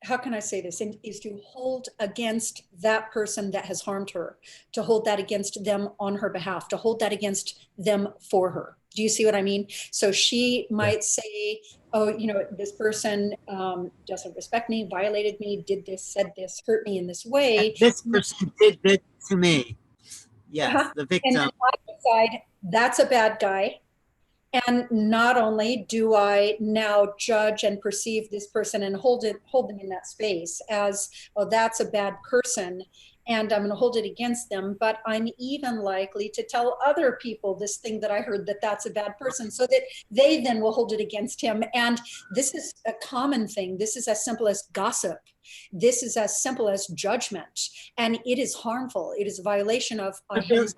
how can I say this, is to hold against that person that has harmed her, to hold that against them on her behalf, to hold that against them for her. Do you see what I mean? So she might say, oh, this person doesn't respect me, violated me, did this, said this, hurt me in this way. This person did this to me. Yes, the And then victim. I decide that's a bad guy. And not only do I now judge and perceive this person and hold them in that space as, oh, that's a bad person, and I'm going to hold it against them, but I'm even likely to tell other people this thing that I heard, that that's a bad person, so that they then will hold it against him. And this is a common thing. This is as simple as gossip. This is as simple as judgment. And it is harmful. It is a violation of Ahimsa.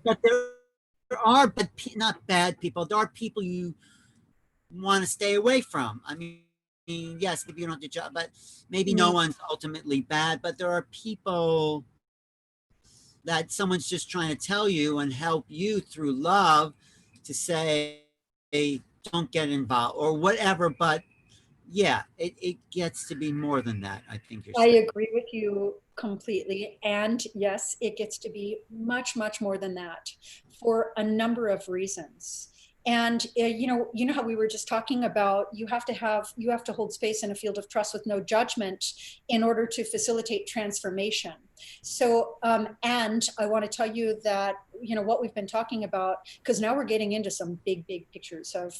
But there are not bad people. There are people you want to stay away from. I mean, yes, maybe you don't have to judge, but maybe no one's ultimately bad. But there are people that someone's just trying to tell you and help you through love to say, hey, don't get involved or whatever. But yeah, it gets to be more than that, I think you're I saying. agree with you completely. And yes, it gets to be much, much more than that for a number of reasons. And you know how we were just talking about you have to hold space in a field of trust with no judgment in order to facilitate transformation. So and I want to tell you that what we've been talking about, because now we're getting into some big pictures of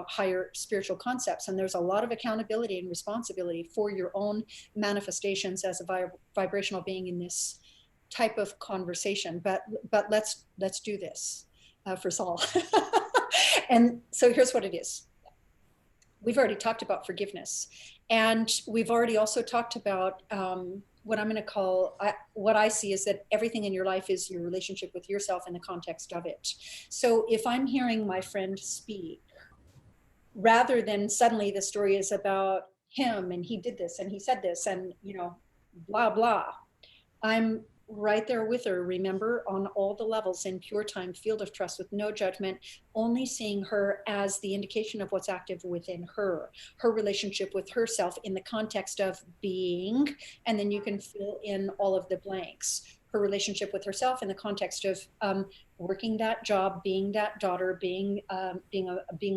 higher spiritual concepts, and there's a lot of accountability and responsibility for your own manifestations as a vibrational being in this type of conversation. But let's do this for Saul. And so here's what it is. we've already talked about forgiveness. And we've already also talked about what I'm going to call, what I see is that everything in your life is your relationship with yourself in the context of it. So if I'm hearing my friend speak, rather than suddenly the story is about him and he did this and he said this and, blah, blah, I'm right there with her, remember, on all the levels in pure time, field of trust with no judgment, only seeing her as the indication of what's active within her relationship with herself in the context of being, and then you can fill in all of the blanks. Her relationship with herself in the context of working that job, being that daughter, being a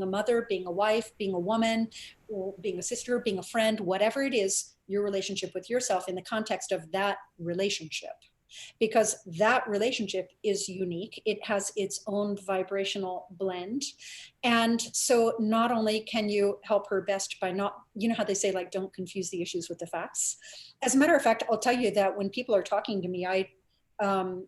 mother, being a wife, being a woman, being a sister, being a friend, whatever it is, your relationship with yourself in the context of that relationship, because that relationship is unique. It has its own vibrational blend. And so not only can you help her best by not, you know how they say, like, don't confuse the issues with the facts. As a matter of fact, I'll tell you that when people are talking to me, I'm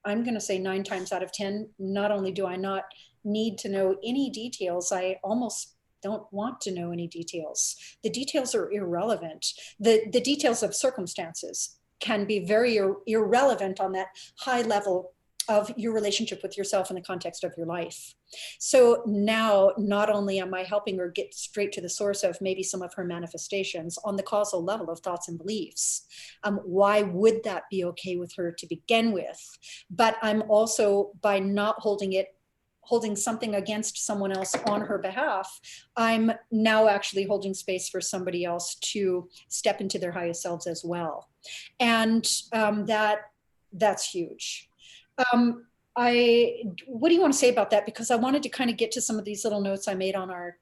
going to say 9 times out of 10, not only do I not need to know any details, I almost don't want to know any details. The details are irrelevant. The details of circumstances can be very irrelevant on that high level of your relationship with yourself in the context of your life. So now, not only am I helping her get straight to the source of maybe some of her manifestations on the causal level of thoughts and beliefs, why would that be okay with her to begin with? But I'm also, by not holding something against someone else on her behalf, I'm now actually holding space for somebody else to step into their highest selves as well. And that's huge. What do you want to say about that? Because I wanted to kind of get to some of these little notes I made on our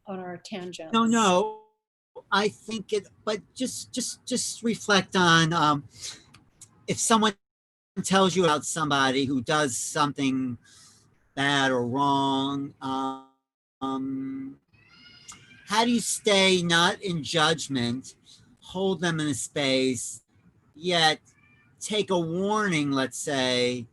No, tangents. no, I think it, but just reflect on if someone tells you about somebody who does something bad or wrong, how do you stay not in judgment, hold them in a space, yet take a warning, let's say,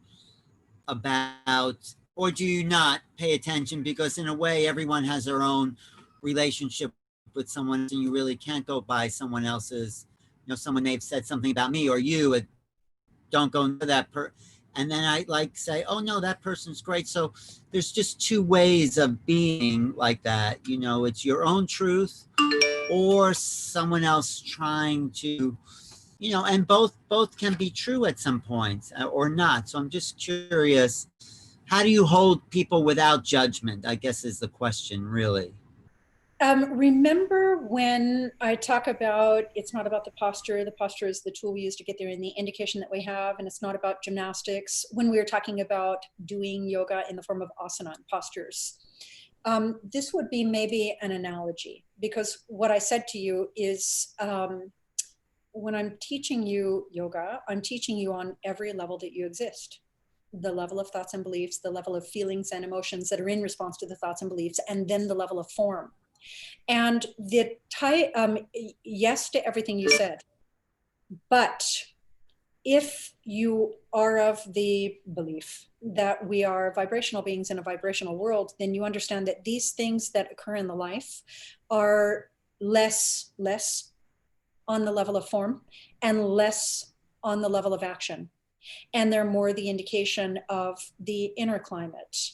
about, or do you not pay attention? Because in a way, everyone has their own relationship with someone, and you really can't go by someone else's. Someone may have said something about me or you, don't go into that and then I like say, oh no, that person's great. So there's just two ways of being like that. It's your own truth or someone else trying to, and both can be true at some point or not. So I'm just curious, how do you hold people without judgment, I guess is the question, really. Remember when I talk about it's not about the posture is the tool we use to get there and the indication that we have, and it's not about gymnastics. When we were talking about doing yoga in the form of asana and postures, this would be maybe an analogy, because what I said to you is when I'm teaching you yoga, I'm teaching you on every level that you exist. The level of thoughts and beliefs, the level of feelings and emotions that are in response to the thoughts and beliefs, and then the level of form. And yes to everything you said, but if you are of the belief that we are vibrational beings in a vibrational world, then you understand that these things that occur in the life are less on the level of form and less on the level of action. And they're more the indication of the inner climate.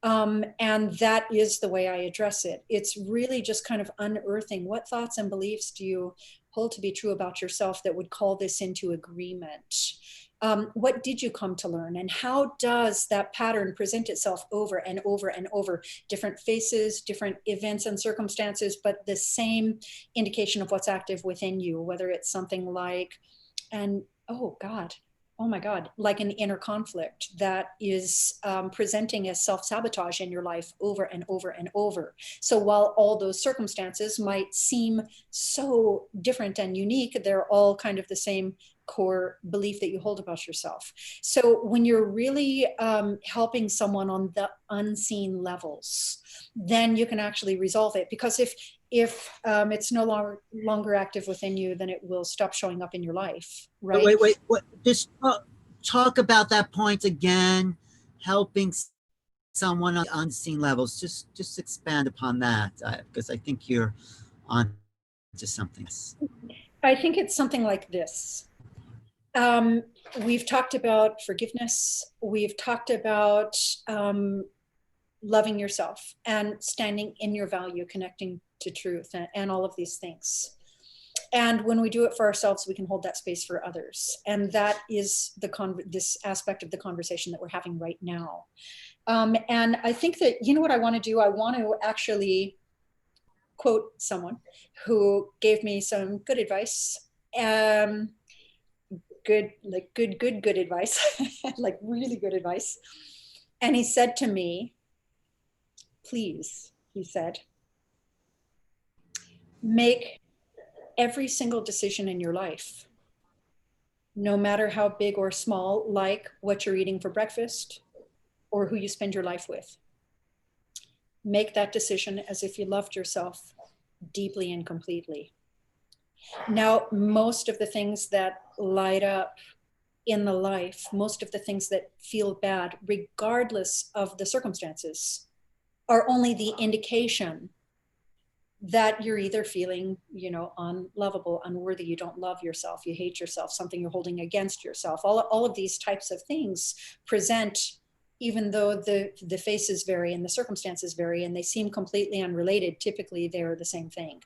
And that is the way I address it. It's really just kind of unearthing what thoughts and beliefs do you hold to be true about yourself that would call this into agreement. What did you come to learn, and how does that pattern present itself over and over and over? Different faces, different events and circumstances, but the same indication of what's active within you, whether it's something like, and oh God, oh my God, like an inner conflict that is presenting as self-sabotage in your life over and over and over. So while all those circumstances might seem so different and unique, they're all kind of the same core belief that you hold about yourself. So when you're really helping someone on the unseen levels, then you can actually resolve it. Because if it's no longer active within you, then it will stop showing up in your life, right? Wait. Just talk about that point again, helping someone on the unseen levels, just expand upon that, because I think you're onto something. Yes. I think it's something like this. Um, we've talked about forgiveness. We've talked about loving yourself and standing in your value, connecting to truth, and all of these things. And when we do it for ourselves, we can hold that space for others. And that is this aspect of the conversation that we're having right now. And I think that, you know what I want to do? I want to actually quote someone who gave me some good advice. Good advice, like really good advice. And he said to me, please, he said, make every single decision in your life, no matter how big or small, like what you're eating for breakfast or who you spend your life with. Make that decision as if you loved yourself deeply and completely. Now, most of the things that light up in the life, most of the things that feel bad, regardless of the circumstances, are only the indication that you're either feeling, unlovable, unworthy, you don't love yourself, you hate yourself, something you're holding against yourself. All of these types of things present, even though the faces vary and the circumstances vary and they seem completely unrelated, typically they're the same thing.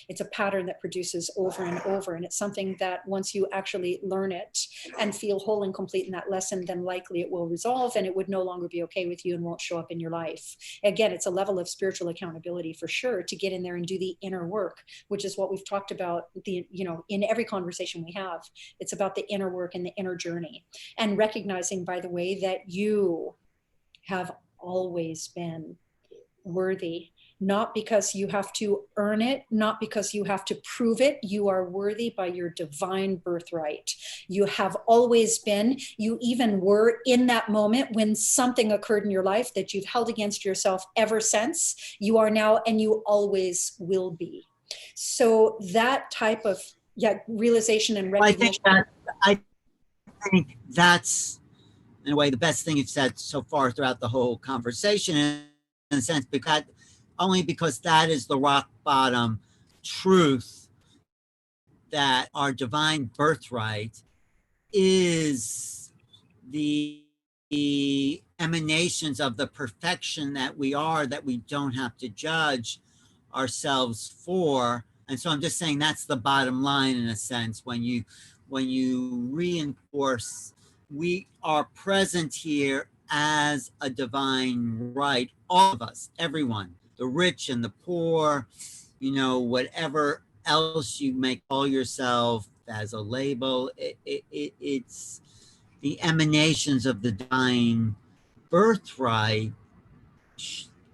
It's a pattern that produces over and over, and it's something that once you actually learn it and feel whole and complete in that lesson, then likely it will resolve and it would no longer be okay with you and won't show up in your life. Again, it's a level of spiritual accountability for sure to get in there and do the inner work, which is what we've talked about in every conversation we have. It's about the inner work and the inner journey, and recognizing, by the way, that you have always been worthy, not because you have to earn it, not because you have to prove it. You are worthy by your divine birthright. You have always been. You even were in that moment when something occurred in your life that you've held against yourself ever since. You are now, and you always will be. So that type of realization and recognition. I think that's, in a way, the best thing you've said so far throughout the whole conversation, in a sense, because only because that is the rock bottom truth, that our divine birthright is the emanations of the perfection that we are, that we don't have to judge ourselves for. And so I'm just saying that's the bottom line, in a sense. When you reinforce, we are present here as a divine right, all of us, everyone, the rich and the poor, whatever else you may call yourself as a label, it's the emanations of the divine birthright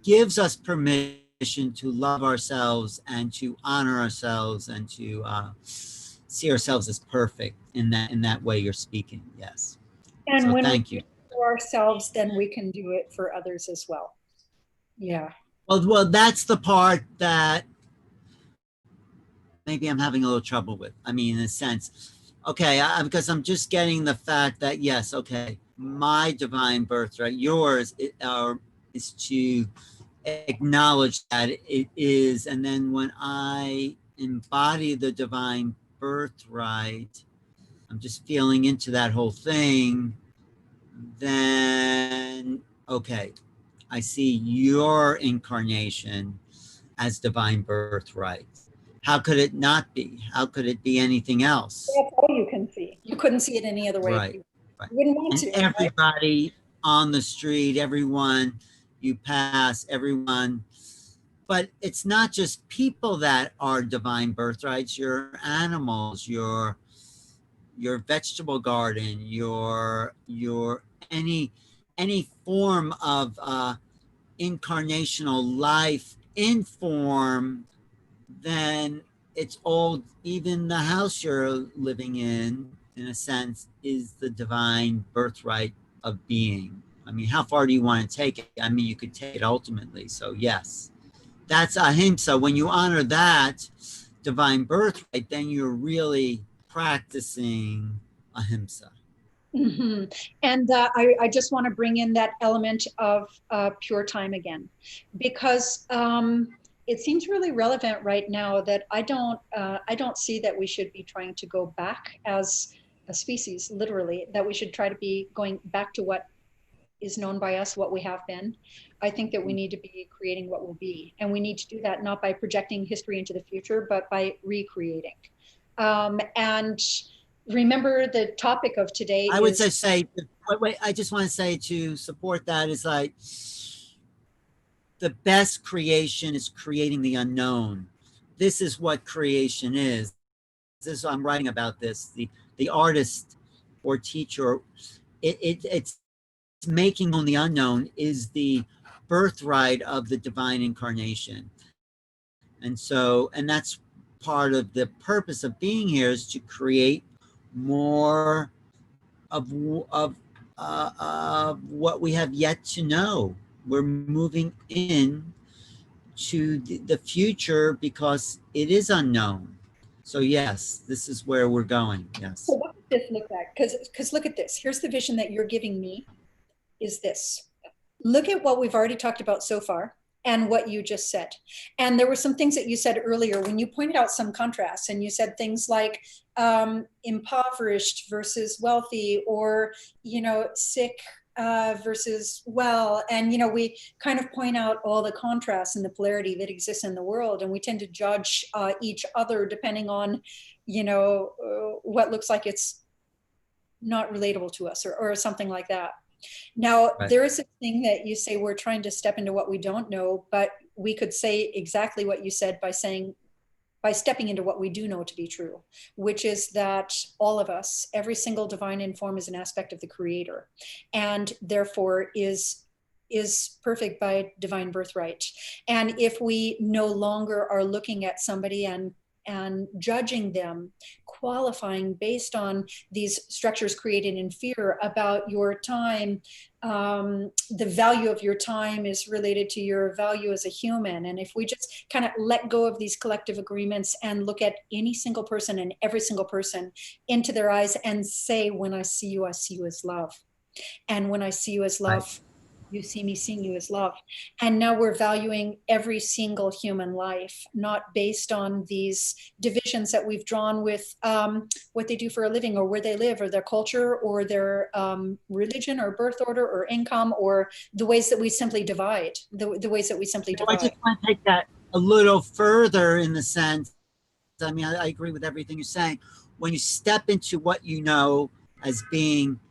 gives us permission to love ourselves and to honor ourselves and to see ourselves as perfect in that way you're speaking. Yes. And So when we thank do you. it for ourselves, then we can do it for others as well. Yeah. Well, that's the part that maybe I'm having a little trouble with. I mean, in a sense, okay, because I'm just getting the fact that yes, okay, my divine birthright, yours, is to acknowledge that it is, and then when I embody the divine birthright, I'm just feeling into that whole thing. Then okay, I see your incarnation as divine birthright. How could it not be? How could it be anything else? That's all you can see. You couldn't see it any other way. Right, You right. wouldn't want And to, right? everybody on the street, everyone you pass, everyone. But it's not just people that are divine birthrights, your animals, your vegetable garden, your any form of incarnational life in form, then it's all, even the house you're living in a sense, is the divine birthright of being. I mean, how far do you want to take it? I mean, you could take it ultimately. So, yes, that's Ahimsa. When you honor that divine birthright, then you're really practicing Ahimsa. hmm And I just want to bring in that element of pure time again, because it seems really relevant right now that I don't see that we should be trying to go back as a species, literally, that we should try to be going back to what is known by us, what we have been. I think that we need to be creating what will be, and we need to do that not by projecting history into the future, but by recreating. And remember, the topic of today I would is just say, wait, I just want to say to support that is like the best creation is creating the unknown. This is what creation is. This I'm writing about this. The artist or teacher, it's making on the unknown is the birthright of the divine incarnation. And that's part of the purpose of being here is to create more of what we have yet to know. We're moving in to the future because it is unknown. So yes, this is where we're going. so Yes. what does this look like? Because look at this. Here's the vision that you're giving me is this. Look at what we've already talked about so far and what you just said. And there were some things that you said earlier when you pointed out some contrasts, and you said things like impoverished versus wealthy, or, sick versus well. And, we kind of point out all the contrasts and the polarity that exists in the world. And we tend to judge each other depending on, what looks like it's not relatable to us, or something like that. Now, Right. there is a thing that you say we're trying to step into what we don't know, but we could say exactly what you said by stepping into what we do know to be true, which is that all of us, every single divine inform is an aspect of the creator, and therefore is perfect by divine birthright. And if we no longer are looking at somebody and judging them, qualifying based on these structures created in fear about your time, the value of your time is related to your value as a human. And if we just kind of let go of these collective agreements and look at any single person and every single person into their eyes and say, when I see you as love. And when I see you as Right. love, you see me seeing you as love. And now we're valuing every single human life, not based on these divisions that we've drawn with what they do for a living, or where they live, or their culture, or their religion, or birth order, or income, or the ways that we simply divide, the ways that we simply So I divide. just want to take that a little further in the sense, I mean, I agree with everything you're saying. When you step into what you know as being,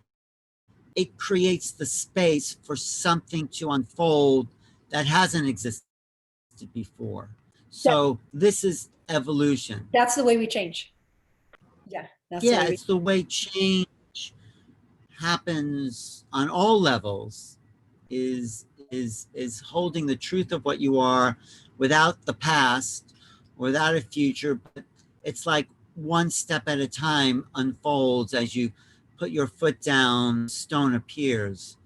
it creates the space for something to unfold that hasn't existed before. That, So this is evolution. that's the way we change. Yeah, that's the Yeah, way we. it's the way change happens on all levels is holding the truth of what you are without the past, without a future, but it's like one step at a time unfolds as you put your foot down, stone appears,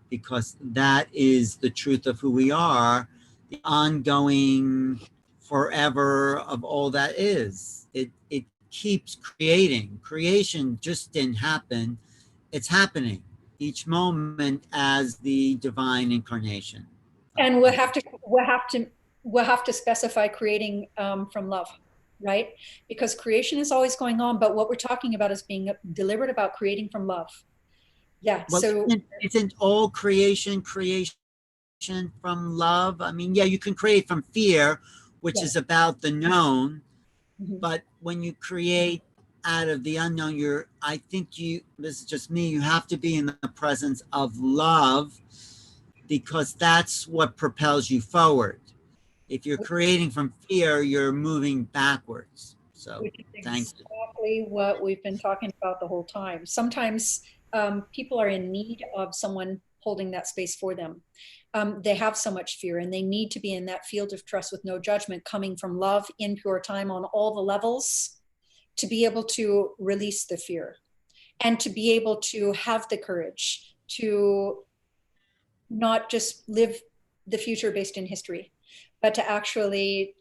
because that is the truth of who we are, the ongoing forever of all that is. It keeps creating. Creation just didn't happen. It's happening each moment as the divine incarnation And of it. we'll have to specify creating from love, right? Because creation is always going on, but what we're talking about is being deliberate about creating from love. Yeah, Well, so isn't all creation from love? I mean, yeah, you can create from fear, which yeah. is about the known, Mhm. but when you create out of the unknown, I think this is just me, you have to be in the presence of love because that's what propels you forward. If you're creating from fear, you're moving backwards. So Which is thank you. exactly what we've been talking about the whole time. Sometimes people are in need of someone holding that space for them. They have so much fear, and they need to be in that field of trust with no judgment, coming from love in pure time on all the levels, to be able to release the fear and to be able to have the courage to not just live the future based in history, but to actually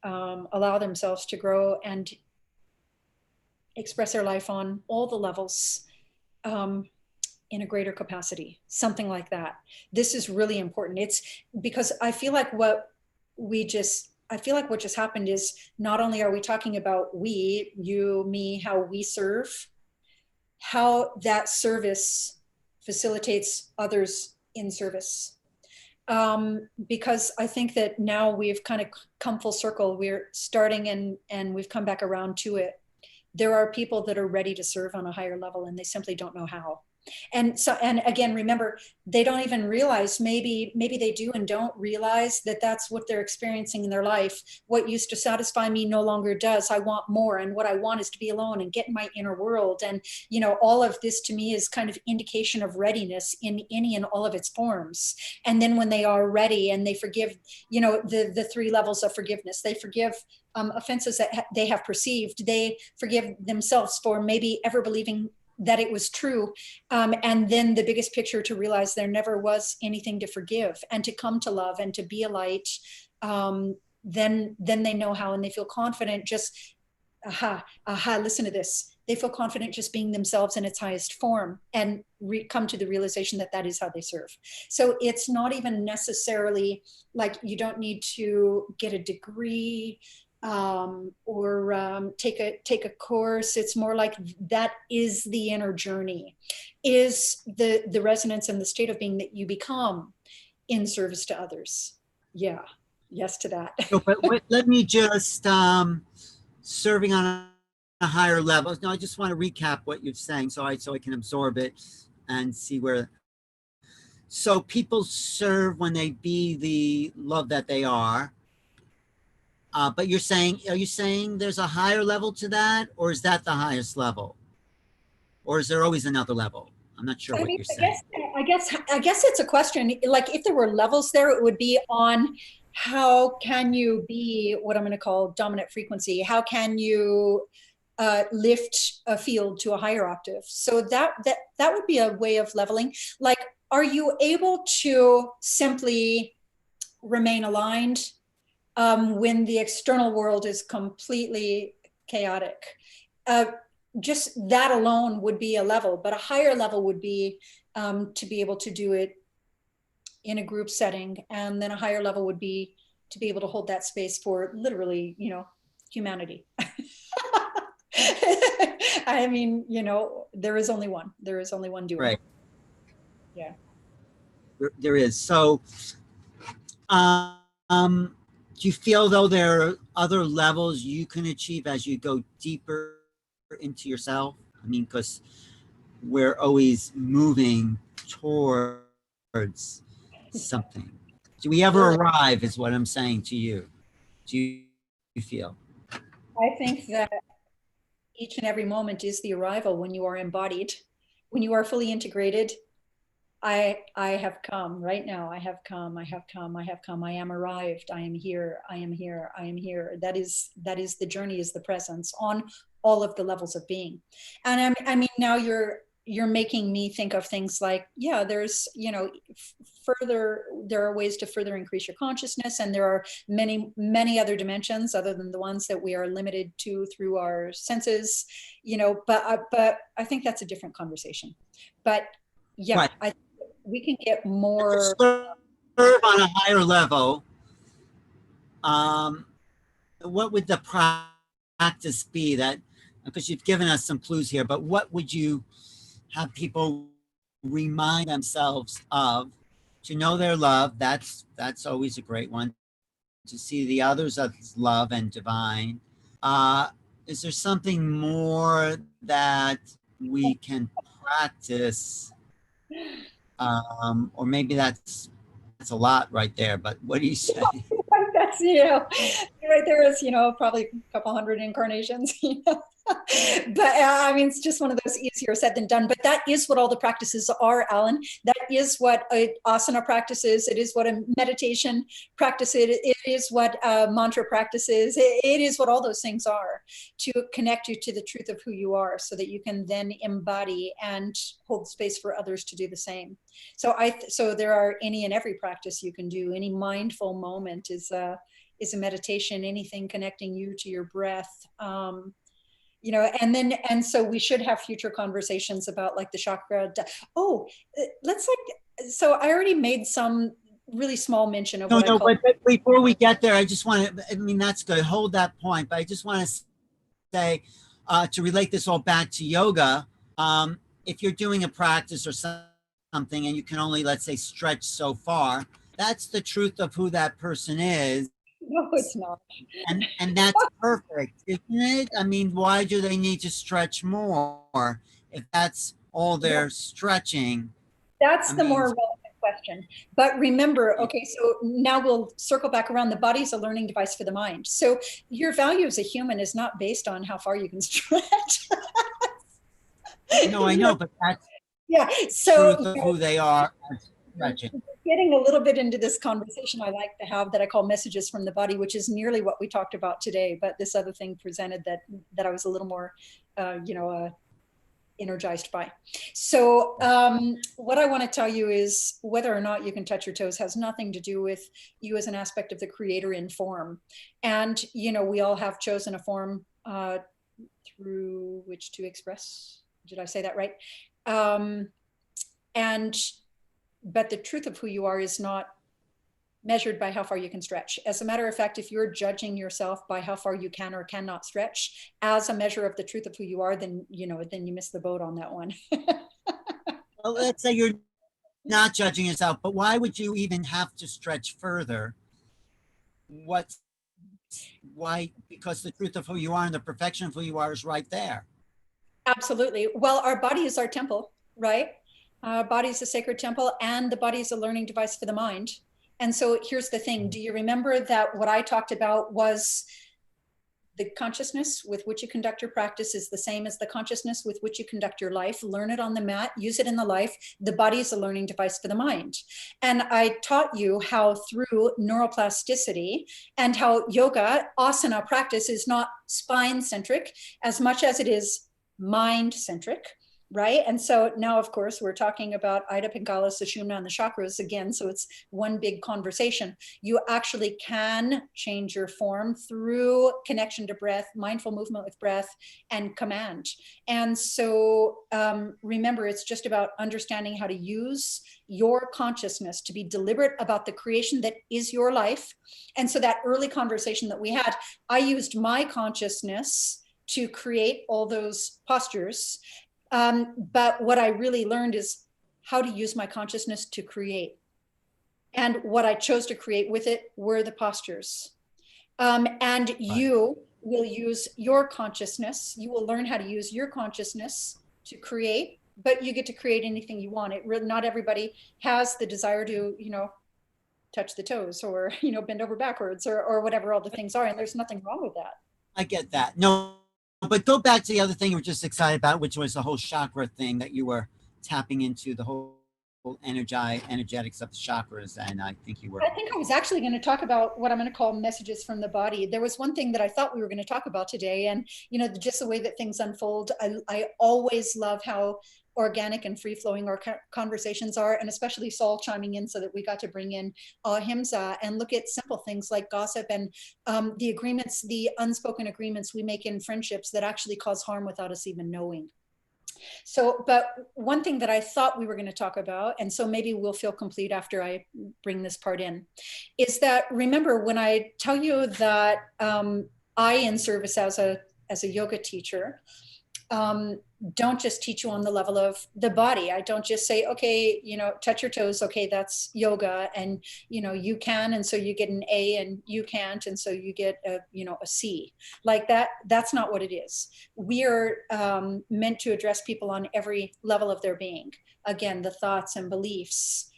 allow themselves to grow and express their life on all the levels in a greater capacity, something like that. This is really important. It's because I feel like what just happened is not only are we talking about we, you, me, how we serve, how that service facilitates others in service. Because I think that now we've kind of come full circle. We're starting and we've come back around to it. There are people that are ready to serve on a higher level and they simply don't know how. And so, and again, remember, they don't even realize, maybe they do and don't realize that that's what they're experiencing in their life. What used to satisfy me no longer does. I want more, and what I want is to be alone and get in my inner world. And all of this to me is kind of indication of readiness in any and all of its forms. And then when they are ready and they forgive, the three levels of forgiveness, they forgive offenses that they have perceived, they forgive themselves for maybe ever believing that it was true. And then the biggest picture, to realize there never was anything to forgive and to come to love and to be a light. Then they know how, and they feel confident. Just listen to this. They feel confident just being themselves in its highest form, and come to the realization that that is how they serve. So it's not even necessarily like you don't need to get a degree or take a course. It's more like that is the inner journey, is the resonance and the state of being that you become in service to others. Yeah, yes to that. So, but let me just serving on a higher level. No, I just want to recap what you're saying so I can absorb it and see where. So people serve when they be the love that they are. But are you saying there's a higher level to that, or is that the highest level, or is there always another level? I'm not sure I what mean, you're saying. I guess it's a question. Like, if there were levels there, it would be on how can you be what I'm going to call dominant frequency? How can you lift a field to a higher octave? So that would be a way of leveling. Like, are you able to simply remain aligned when the external world is completely chaotic? Uh, just that alone would be a level, but a higher level would be to be able to do it in a group setting. And then a higher level would be to be able to hold that space for literally, humanity. I mean, there is only one. There is only one doing. Right. Yeah. There is. So, do you feel though there are other levels you can achieve as you go deeper into yourself? I mean, because we're always moving towards something. Do we ever Sure. arrive, is what I'm saying to you. Do you feel? I think that each and every moment is the arrival when you are embodied, when you are fully integrated. I have come right now. I have come. I have come. I have come. I am arrived. I am here. I am here. I am here. That is the journey, is the presence on all of the levels of being. And I mean, now you're making me think of things like, yeah, there's, further, there are ways to further increase your consciousness, and there are many other dimensions other than the ones that we are limited to through our senses, but I think that's a different conversation. But yeah, Right. we can get And to more. serve on a higher level, um, what would the practice be that, because you've given us some clues here, but what would you have people remind themselves of to know their love? That's always a great one. To see the others as love and divine. Uh, is there something more that we can practice? Or maybe that's a lot right there, but what do you say? That's, right there is, probably a couple hundred incarnations. But I mean, it's just one of those easier said than done. But that is what all the practices are, Alan. That is what a asana practice is. It is what a meditation practice is. It is what a mantra practice is. It is what all those things are, to connect you to the truth of who you are, so that you can then embody and hold space for others to do the same. So there are any and every practice you can do. Any mindful moment is a meditation. Anything connecting you to your breath. and so we should have future conversations about like the chakra. Oh, let's like, so I already made some really small mention of No, what I no, call. but before we get there, I just want to, I mean, that's good. Hold that point. But I just want to say, to relate this all back to yoga, if you're doing a practice or something and you can only, let's say, stretch so far, that's the truth of who that person is. No, it's not. And that's perfect, isn't it? I mean, why do they need to stretch more if that's all they're stretching? I That's the more mean, relevant question. But remember, okay, so now we'll circle back around. The body is a learning device for the mind. So your value as a human is not based on how far you can stretch. no, I know, but that's Yeah. So truth of who they are as stretching. getting a little bit into this conversation I like to have that I call messages from the body, which is nearly what we talked about today. But this other thing presented that I was a little more, energized by. So what I want to tell you is whether or not you can touch your toes has nothing to do with you as an aspect of the creator in form. And, we all have chosen a form through which to express. Did I say that right? And but the truth of who you are is not measured by how far you can stretch. As a matter of fact, if you're judging yourself by how far you can or cannot stretch as a measure of the truth of who you are, then then you miss the boat on that one. Well, let's say you're not judging yourself, but why would you even have to stretch further? What's why? Because the truth of who you are and the perfection of who you are is right there. Absolutely. Well, our body is our temple, right? Body is a sacred temple, and the body is a learning device for the mind. And so here's the thing. Do you remember that what I talked about was the consciousness with which you conduct your practice is the same as the consciousness with which you conduct your life. Learn it on the mat, use it in the life. The body is a learning device for the mind. And I taught you how through neuroplasticity and how yoga, asana practice is not spine centric as much as it is mind centric. Right. And so now, of course, we're talking about Ida, Pingala, Sushumna, and the chakras again. So it's one big conversation. You actually can change your form through connection to breath, mindful movement with breath, and command. And so remember, it's just about understanding how to use your consciousness to be deliberate about the creation that is your life. And so that early conversation that we had, I used my consciousness to create all those postures. But what I really learned is how to use my consciousness to create. And what I chose to create with it were the postures. And you will use your consciousness. You will learn how to use your consciousness to create, but you get to create anything you want. Not everybody has the desire to, touch the toes or, bend over backwards or whatever all the things are. And there's nothing wrong with that. I get that. No, but go back to the other thing you were just excited about, which was the whole chakra thing that you were tapping into, the whole energetics of the chakras. And I think you were. I think I was actually going to talk about what I'm going to call messages from the body. There was one thing that I thought we were going to talk about today, and just the way that things unfold. I always love how organic and free flowing our conversations are, and especially Saul chiming in so that we got to bring in Ahimsa and look at simple things like gossip and the agreements, the unspoken agreements we make in friendships that actually cause harm without us even knowing. So, but one thing that I thought we were going to talk about, and so maybe we'll feel complete after I bring this part in, is that remember when I tell you that I in service as a yoga teacher, don't just teach you on the level of the body. I don't just say, okay, touch your toes. Okay, that's yoga. And, you can, and so you get an A, and you can't. And so you get a C like that. That's not what it is. We are meant to address people on every level of their being. Again, the thoughts and beliefs,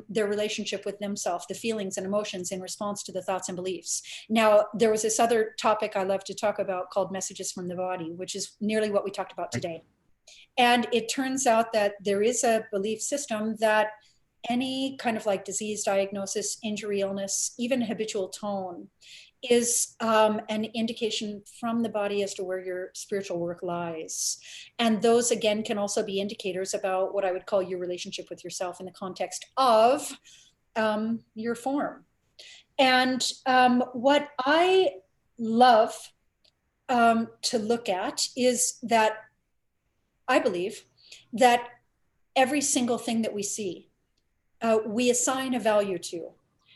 their relationship with themselves, the feelings and emotions in response to the thoughts and beliefs. Now, there was this other topic I love to talk about called messages from the body, which is nearly what we talked about today. And it turns out that there is a belief system that any kind of like disease diagnosis, injury, illness, even habitual tone is an indication from the body as to where your spiritual work lies. And those, again, can also be indicators about what I would call your relationship with yourself in the context of your form. And what I love to look at is that I believe that every single thing that we see, we assign a value to.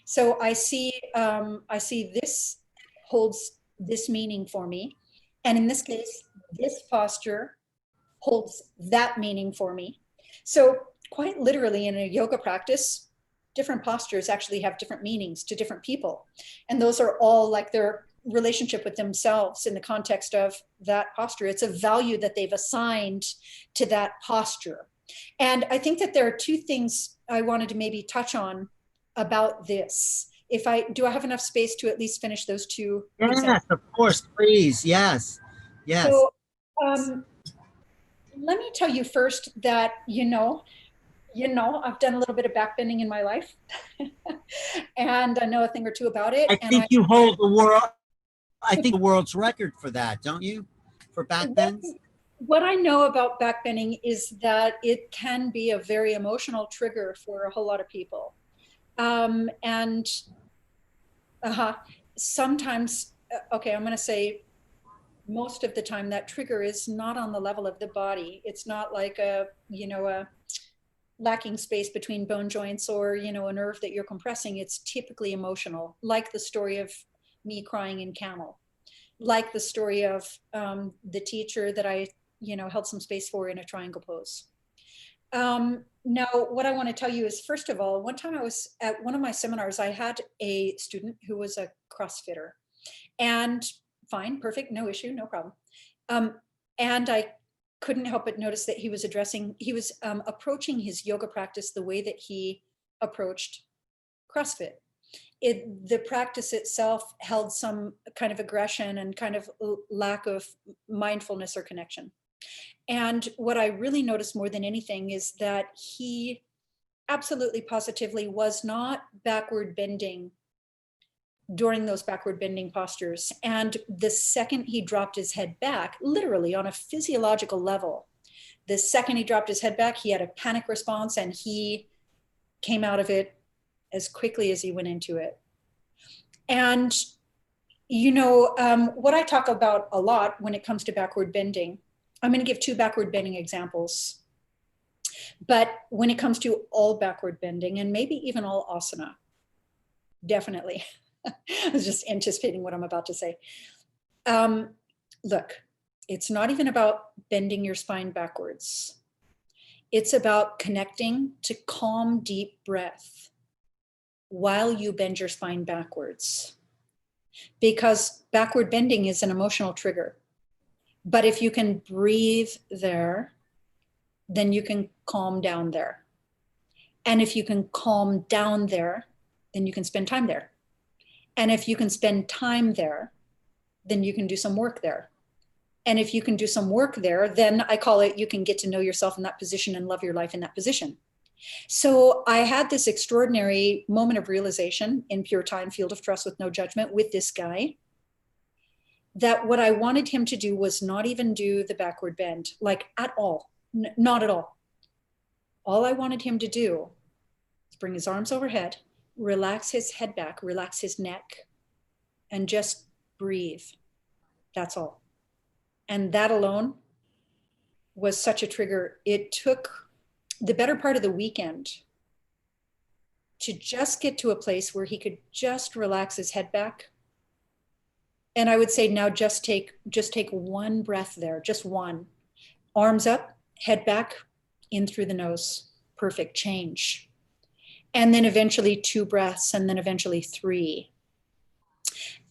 So I see this holds this meaning for me, and in this case, this posture holds that meaning for me. So quite literally in a yoga practice, different postures actually have different meanings to different people. And those are all like their relationship with themselves in the context of that posture. It's a value that they've assigned to that posture. And I think that there are two things I wanted to maybe touch on about this. If I do, I have enough space to at least finish those two Yes, examples. of course, please. Yes. Yes. So um, let me tell you first that, I've done a little bit of backbending in my life and I know a thing or two about it. I And think you hold the world, I think the world's record for that, don't you? For backbends? what I know about backbending is that it can be a very emotional trigger for a whole lot of people. And sometimes, okay, I'm going to say most of the time that trigger is not on the level of the body. It's not like a lacking space between bone joints or a nerve that you're compressing. It's typically emotional, like the story of me crying in camel, like the story of the teacher that I held some space for in a triangle pose. Now what I want to tell you is, first of all, one time I was at one of my seminars, I had a student who was a CrossFitter, and fine, perfect, no issue, no problem. And I couldn't help but notice that he was approaching his yoga practice the way that he approached CrossFit. The practice itself held some kind of aggression and kind of lack of mindfulness or connection. And what I really noticed more than anything is that he absolutely positively was not backward bending during those backward bending postures. And the second he dropped his head back, literally on a physiological level, the second he dropped his head back, he had a panic response and he came out of it as quickly as he went into it. And, what I talk about a lot when it comes to backward bending, I'm going to give two backward bending examples. But when it comes to all backward bending and maybe even all asana, definitely. I was just anticipating what I'm about to say. Look, it's not even about bending your spine backwards. It's about connecting to calm, deep breath while you bend your spine backwards. Because backward bending is an emotional trigger. But if you can breathe there, then you can calm down there. And if you can calm down there, then you can spend time there. And if you can spend time there, then you can do some work there. And if you can do some work there, then I call it, you can get to know yourself in that position and love your life in that position. So I had this extraordinary moment of realization in pure time, field of trust with no judgment with this guy, that what I wanted him to do was not even do the backward bend, like at all, not at all. All I wanted him to do is bring his arms overhead, relax his head back, relax his neck, and just breathe. That's all. And that alone was such a trigger. It took the better part of the weekend to just get to a place where he could just relax his head back. And I would say now just take one breath there, just one. Arms up, head back, in through the nose. Perfect, change. And then eventually 2 breaths, and then eventually 3.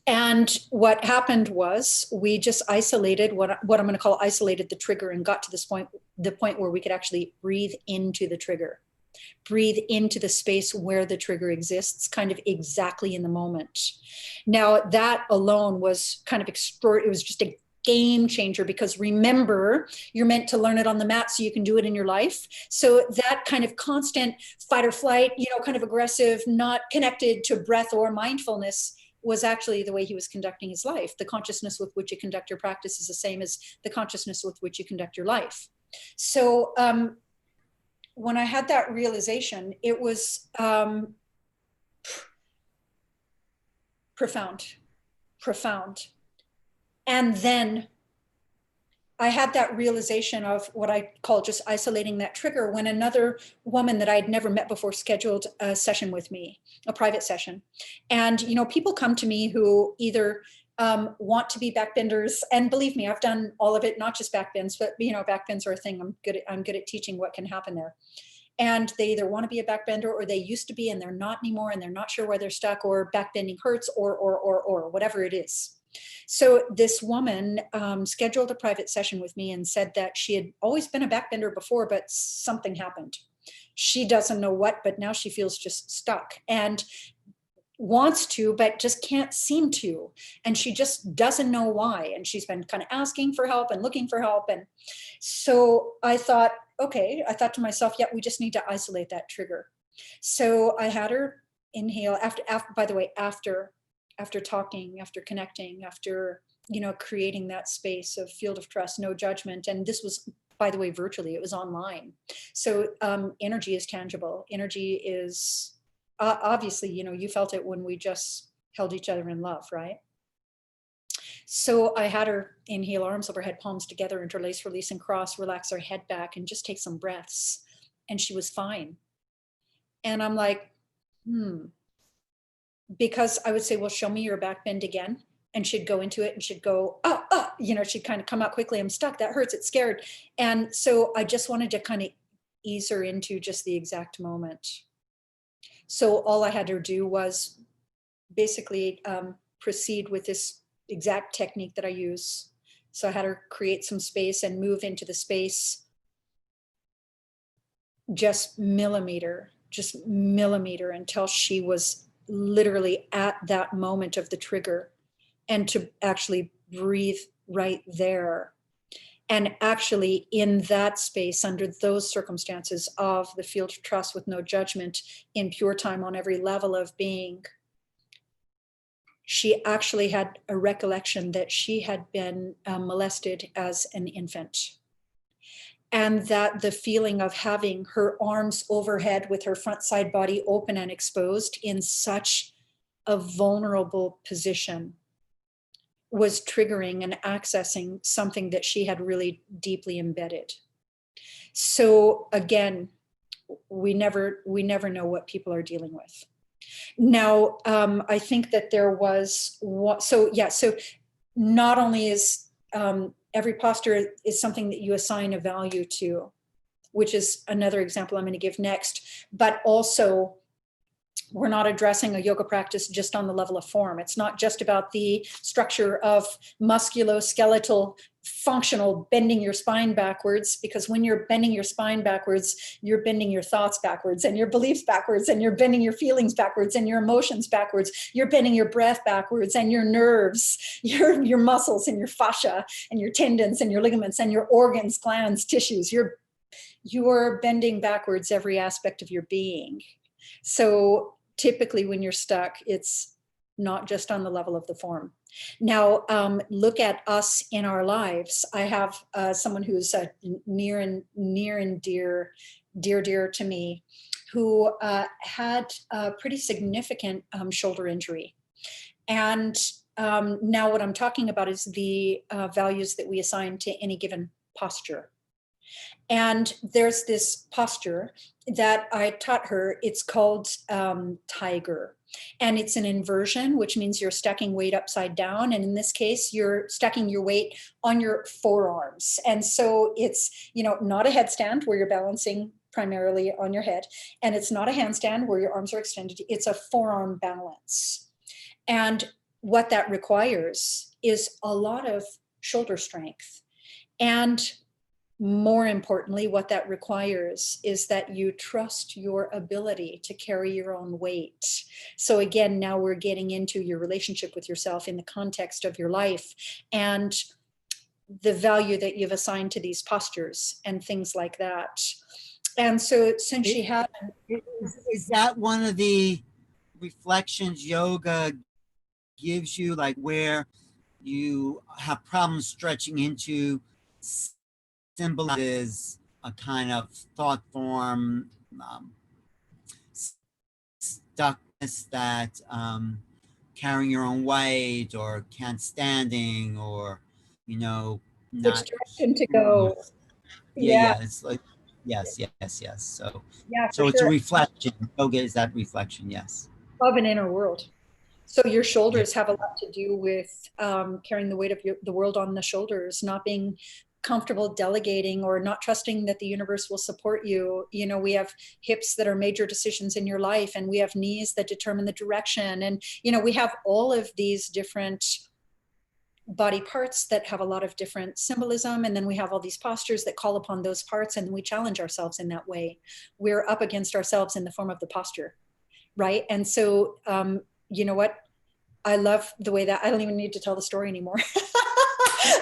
And what happened was we just isolated what I'm going to call isolated the trigger, and got to the point where we could actually breathe into the trigger, breathe into the space where the trigger exists, kind of exactly in the moment. Now that alone was kind of extraordinary. It was just a game changer, because remember, you're meant to learn it on the mat so you can do it in your life. So that kind of constant fight or flight, kind of aggressive, not connected to breath or mindfulness, was actually the way he was conducting his life. The consciousness with which you conduct your practice is the same as the consciousness with which you conduct your life. So when I had that realization, it was profound. And then I had that realization of what I call just isolating that trigger when another woman that I'd never met before scheduled a session with me, a private session. And, you know, people come to me who either want to be backbenders, and believe me, I've done all of it, not just backbends, but, you know, backbends are a thing. I'm good at teaching what can happen there. And they either want to be a backbender or they used to be and they're not anymore and they're not sure why they're stuck, or backbending hurts, or whatever it is. So this woman scheduled a private session with me and said that she had always been a backbender before, but something happened. She doesn't know what, but now she feels just stuck and wants to, but just can't seem to. And she just doesn't know why. And she's been kind of asking for help and looking for help. And so I thought, okay, I thought to myself, yeah, we just need to isolate that trigger. So I had her inhale after by the way, after talking, after connecting, after, you know, creating that space of field of trust, no judgment. And this was, by the way, virtually, it was online. So energy is tangible. Energy is obviously, you know, you felt it when we just held each other in love, right? So I had her inhale, arms overhead, palms together, interlace, release, and cross, relax her head back, and just take some breaths. And she was fine. And I'm like, because I would say, well, show me your back bend again. And she'd go into it and she'd go, you know, she'd kind of come out quickly. I'm stuck. That hurts. It's scared. And so I just wanted to kind of ease her into just the exact moment. So all I had her do was basically proceed with this exact technique that I use. So I had her create some space and move into the space just millimeter until she was literally at that moment of the trigger, and to actually breathe right there. And actually in that space, under those circumstances of the field of trust with no judgment, in pure time on every level of being, she actually had a recollection that she had been molested as an infant. And that the feeling of having her arms overhead with her front side body open and exposed in such a vulnerable position was triggering and accessing something that she had really deeply embedded. So again, we never know what people are dealing with. Now, I think that there was so not only is every posture is something that you assign a value to, which is another example I'm going to give next, but also we're not addressing a yoga practice just on the level of form. It's not just about the structure of musculoskeletal functional bending your spine backwards, because when you're bending your spine backwards, you're bending your thoughts backwards and your beliefs backwards, and you're bending your feelings backwards and your emotions backwards. You're bending your breath backwards and your nerves, your muscles and your fascia and your tendons and your ligaments and your organs, glands, tissues. You're bending backwards every aspect of your being. So typically when you're stuck, it's not just on the level of the form. Now, look at us in our lives. I have someone who's near and dear to me, who had a pretty significant shoulder injury. And now what I'm talking about is the values that we assign to any given posture. And there's this posture that I taught her. It's called tiger. And it's an inversion, which means you're stacking weight upside down. And in this case, you're stacking your weight on your forearms. And so it's, you know, not a headstand where you're balancing primarily on your head. And it's not a handstand where your arms are extended. It's a forearm balance. And what that requires is a lot of shoulder strength. And more importantly, what that requires is that you trust your ability to carry your own weight. So again, now we're getting into your relationship with yourself in the context of your life and the value that you've assigned to these postures and things like that. And so since she had... Is that one of the reflections yoga gives you, like where you have problems stretching into symbolizes a kind of thought form, stuckness that carrying your own weight or can't standing or, you know, Which not, direction to go? yeah, Yeah, yeah, it's like, yes. yeah, So for it's a sure. reflection. Yoga is that reflection, yes. Of an inner world. So your Yeah. shoulders have a lot to do with carrying the weight of the world on the shoulders, not being comfortable delegating or not trusting that the universe will support you. You know, we have hips that are major decisions in your life, and we have knees that determine the direction. And, you know, we have all of these different body parts that have a lot of different symbolism. And then we have all these postures that call upon those parts, and we challenge ourselves in that way. We're up against ourselves in the form of the posture, right? And so, you know what? I love the way that I don't even need to tell the story anymore.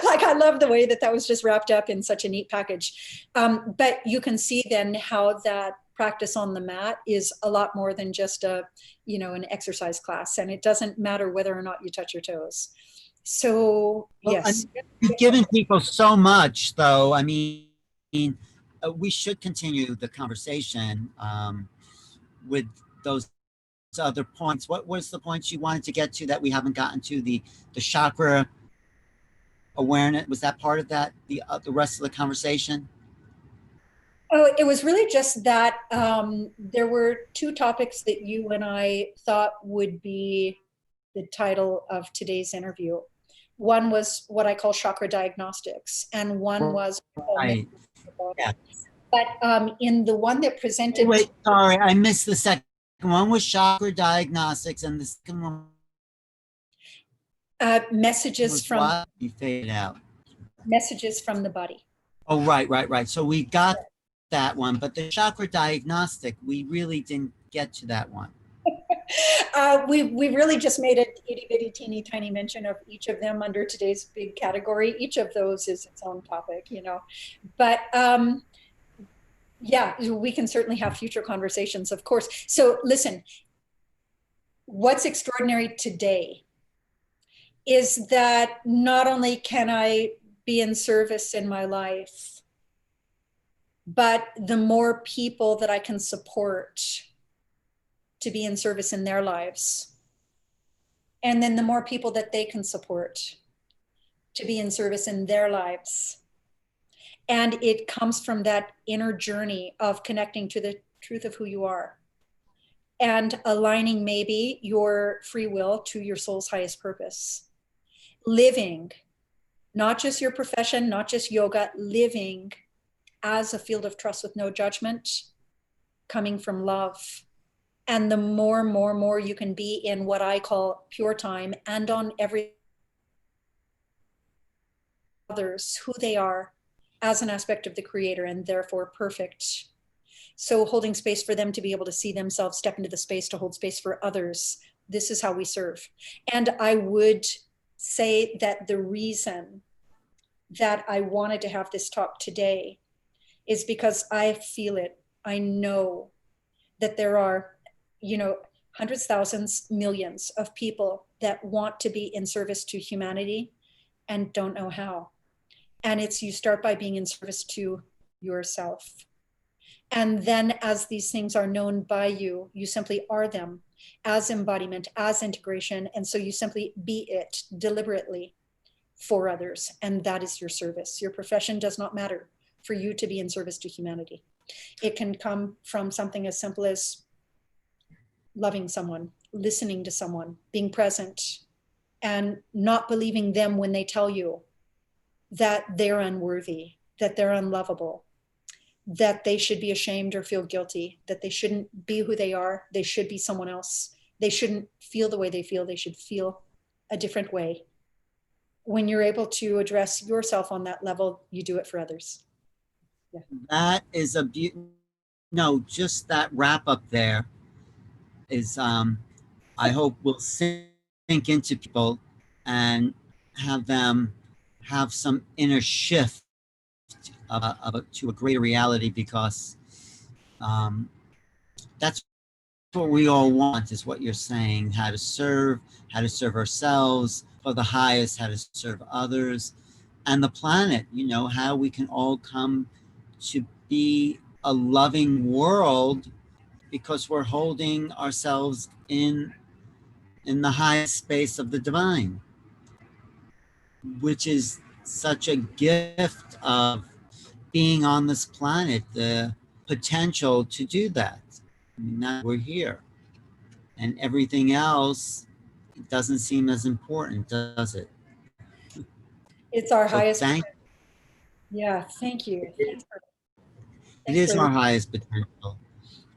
Like, I love the way that that was just wrapped up in such a neat package. But you can see then how that practice on the mat is a lot more than just a, you know, an exercise class. And it doesn't matter whether or not you touch your toes. So Well, I yes. mean, you've given people so much, though. I mean, we should continue the conversation with those other points. What was the points you wanted to get to that we haven't gotten to? The chakra awareness, was that part of that? The rest of the conversation? Oh, it was really just that there were two topics that you and I thought would be the title of today's interview. One was what I call chakra diagnostics, and one was Right. Yeah. but in the one that presented Wait, sorry, I missed the second one. Was chakra diagnostics, and the second one messages was from what? You faded out. messages from the body. Oh, right. So we got that one, but the chakra diagnostic, we really didn't get to that one. We really just made a itty bitty teeny tiny mention of each of them under today's big category. Each of those is its own topic, you know. But yeah, we can certainly have future conversations, of course. So listen, what's extraordinary today is that not only can I be in service in my life, but the more people that I can support to be in service in their lives, and then the more people that they can support to be in service in their lives. And it comes from that inner journey of connecting to the truth of who you are and aligning maybe your free will to your soul's highest purpose. Living, not just your profession, not just yoga, living as a field of trust with no judgment, coming from love. And the more you can be in what I call pure time and on every others, who they are as an aspect of the creator and therefore perfect. So holding space for them to be able to see themselves, step into the space to hold space for others. This is how we serve. And I would say that the reason that I wanted to have this talk today is because I feel it. I know that there are, you know, hundreds, thousands, millions of people that want to be in service to humanity and don't know how. And it's you start by being in service to yourself. And then as these things are known by you, you simply are them as embodiment, as integration. And so you simply be it deliberately for others. And that is your service. Your profession does not matter for you to be in service to humanity. It can come from something as simple as loving someone, listening to someone, being present, and not believing them when they tell you that they're unworthy, that they're unlovable, that they should be ashamed or feel guilty, that they shouldn't be who they are, they should be someone else. They shouldn't feel the way they feel, they should feel a different way. When you're able to address yourself on that level, you do it for others. Yeah. That is a no, just that wrap up there is I hope will sink into people and have them have some inner shift to a greater reality, because um, that's what we all want, is what you're saying: how to serve ourselves for the highest, how to serve others and the planet, how we can all come to be a loving world, because we're holding ourselves in in the highest space of the divine, which is such a gift of being on this planet, the potential to do that. I mean, that we're here. And everything else doesn't seem as important, does it? It's our So highest. thank Yeah, thank you. it. It Thanks is for our highest potential.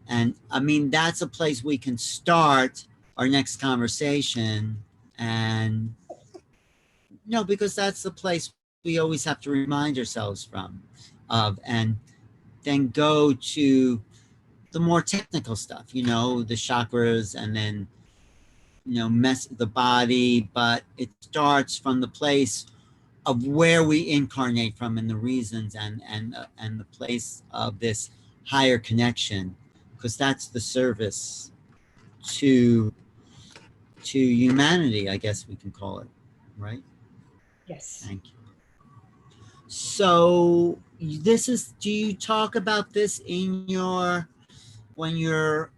And I mean, that's a place we can start our next conversation. And no, because that's the place we always have to remind ourselves from of, and then go to the more technical stuff, the chakras, and then, mess the body. But it starts from the place of where we incarnate from and the reasons, and the place of this higher connection, because that's the service to humanity, I guess we can call it, right? yes. Thank you. So this is, do you talk about this in your, when you're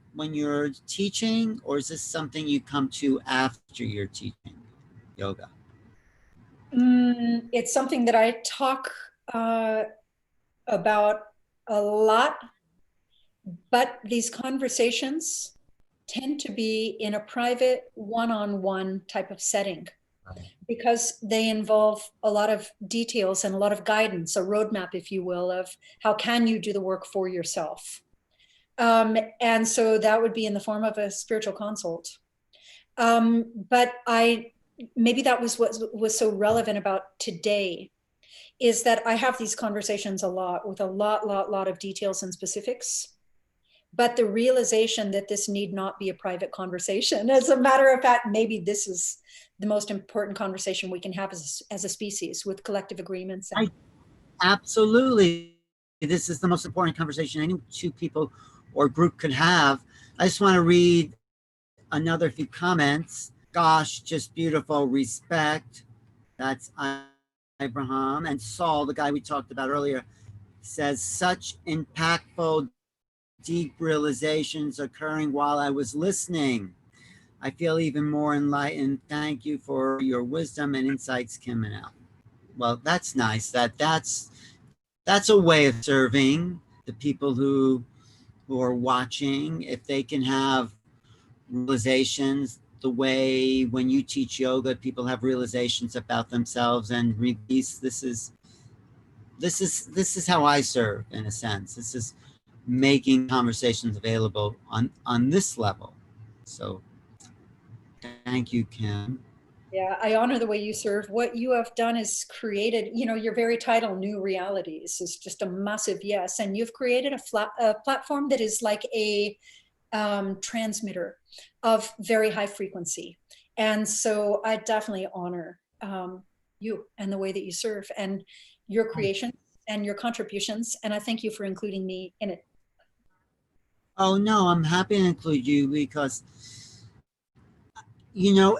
teaching, or is this something you come to after you're teaching yoga? It's something that I talk uh, about a lot, but these conversations tend to be in a private one-on-one type of setting because they involve a lot of details and a lot of guidance, a roadmap, if you will, of how can you do the work for yourself. And so that would be in the form of a spiritual consult. But maybe that was what was so relevant about today, is that I have these conversations a lot with a lot of details and specifics, but the realization that this need not be a private conversation. As a matter of fact, maybe this is the most important conversation we can have as a species, with collective agreements. I absolutely, this is the most important conversation any two people or group could have. I just want to read another few comments. Gosh, just beautiful. Respect. That's Abraham. And Saul, the guy we talked about earlier, says, such impactful, deep realizations occurring while I was listening. I feel even more enlightened. Thank you for your wisdom and insights, Kim and Al. Well, that's nice. That's a way of serving the people who are watching. If they can have realizations the way when you teach yoga, people have realizations about themselves and release. This is how I serve, in a sense. This is making conversations available on this level. So thank you, Kim. Yeah, I honor the way you serve. What you have done is created, your very title, New Realities, is just a massive yes. And you've created a platform that is like a transmitter of very high frequency. And so I definitely honor you and the way that you serve and your creation and your contributions. And I thank you for including me in it. Oh no, I'm happy to include you because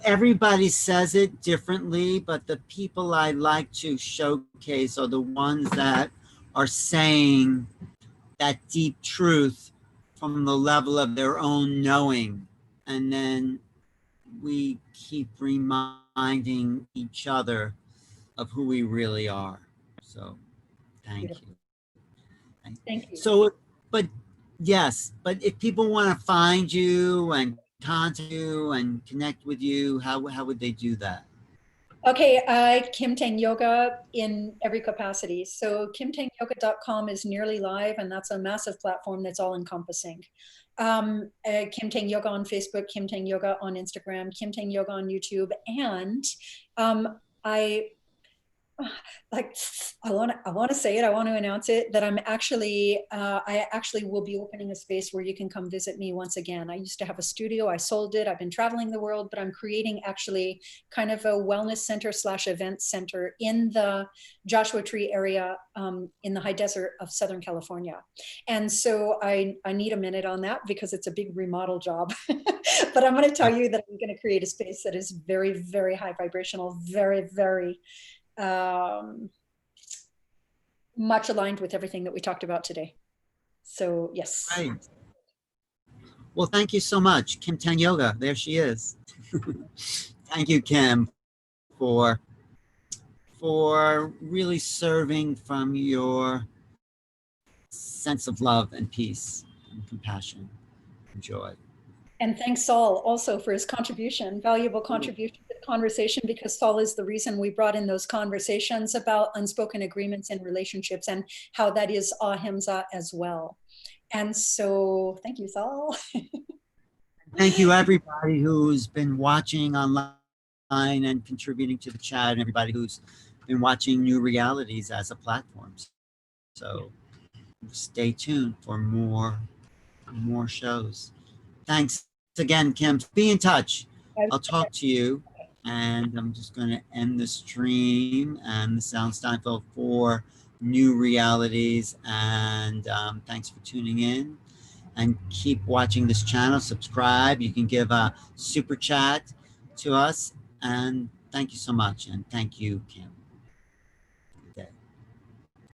everybody says it differently, but the people I like to showcase are the ones that are saying that deep truth from the level of their own knowing. And then we keep reminding each other of who we really are. So thank Beautiful. you. Thank you. So, but yes, but if people want to find you and contact you and connect with you, how would they do that? Okay, Kim Tang Yoga in every capacity. So kimtangyoga.com is nearly live, and that's a massive platform that's all encompassing. Kim Tang Yoga on Facebook, Kim Tang Yoga on Instagram, Kim Tang Yoga on YouTube, and I like I want to say it, I want to announce it, that I actually will be opening a space where you can come visit me once again. I used to have a studio, I sold it, I've been traveling the world, but I'm creating actually kind of a wellness center slash event center in the Joshua Tree area, in the high desert of Southern California. And so I need a minute on that because it's a big remodel job. But I'm going to tell you that I'm going to create a space that is very, very high vibrational, very, very much aligned with everything that we talked about today. So yes. Right. Well, thank you so much, Kim Tan Yoga. There she is. Thank you, Kim, for really serving from your sense of love and peace and compassion and joy. And thanks Saul also for his contribution, valuable contribution to the conversation, because Saul is the reason we brought in those conversations about unspoken agreements in relationships and how that is Ahimsa as well. And so thank you, Saul. Thank you, everybody who's been watching online and contributing to the chat, and everybody who's been watching New Realities as a platform. So stay tuned for more shows. Thanks again, Kim. Be in touch. I'll talk to you. And I'm just going to end the stream and the Sound Steinfeld for New Realities. And thanks for tuning in. And keep watching this channel. Subscribe. You can give a super chat to us. And thank you so much. And thank you, Kim.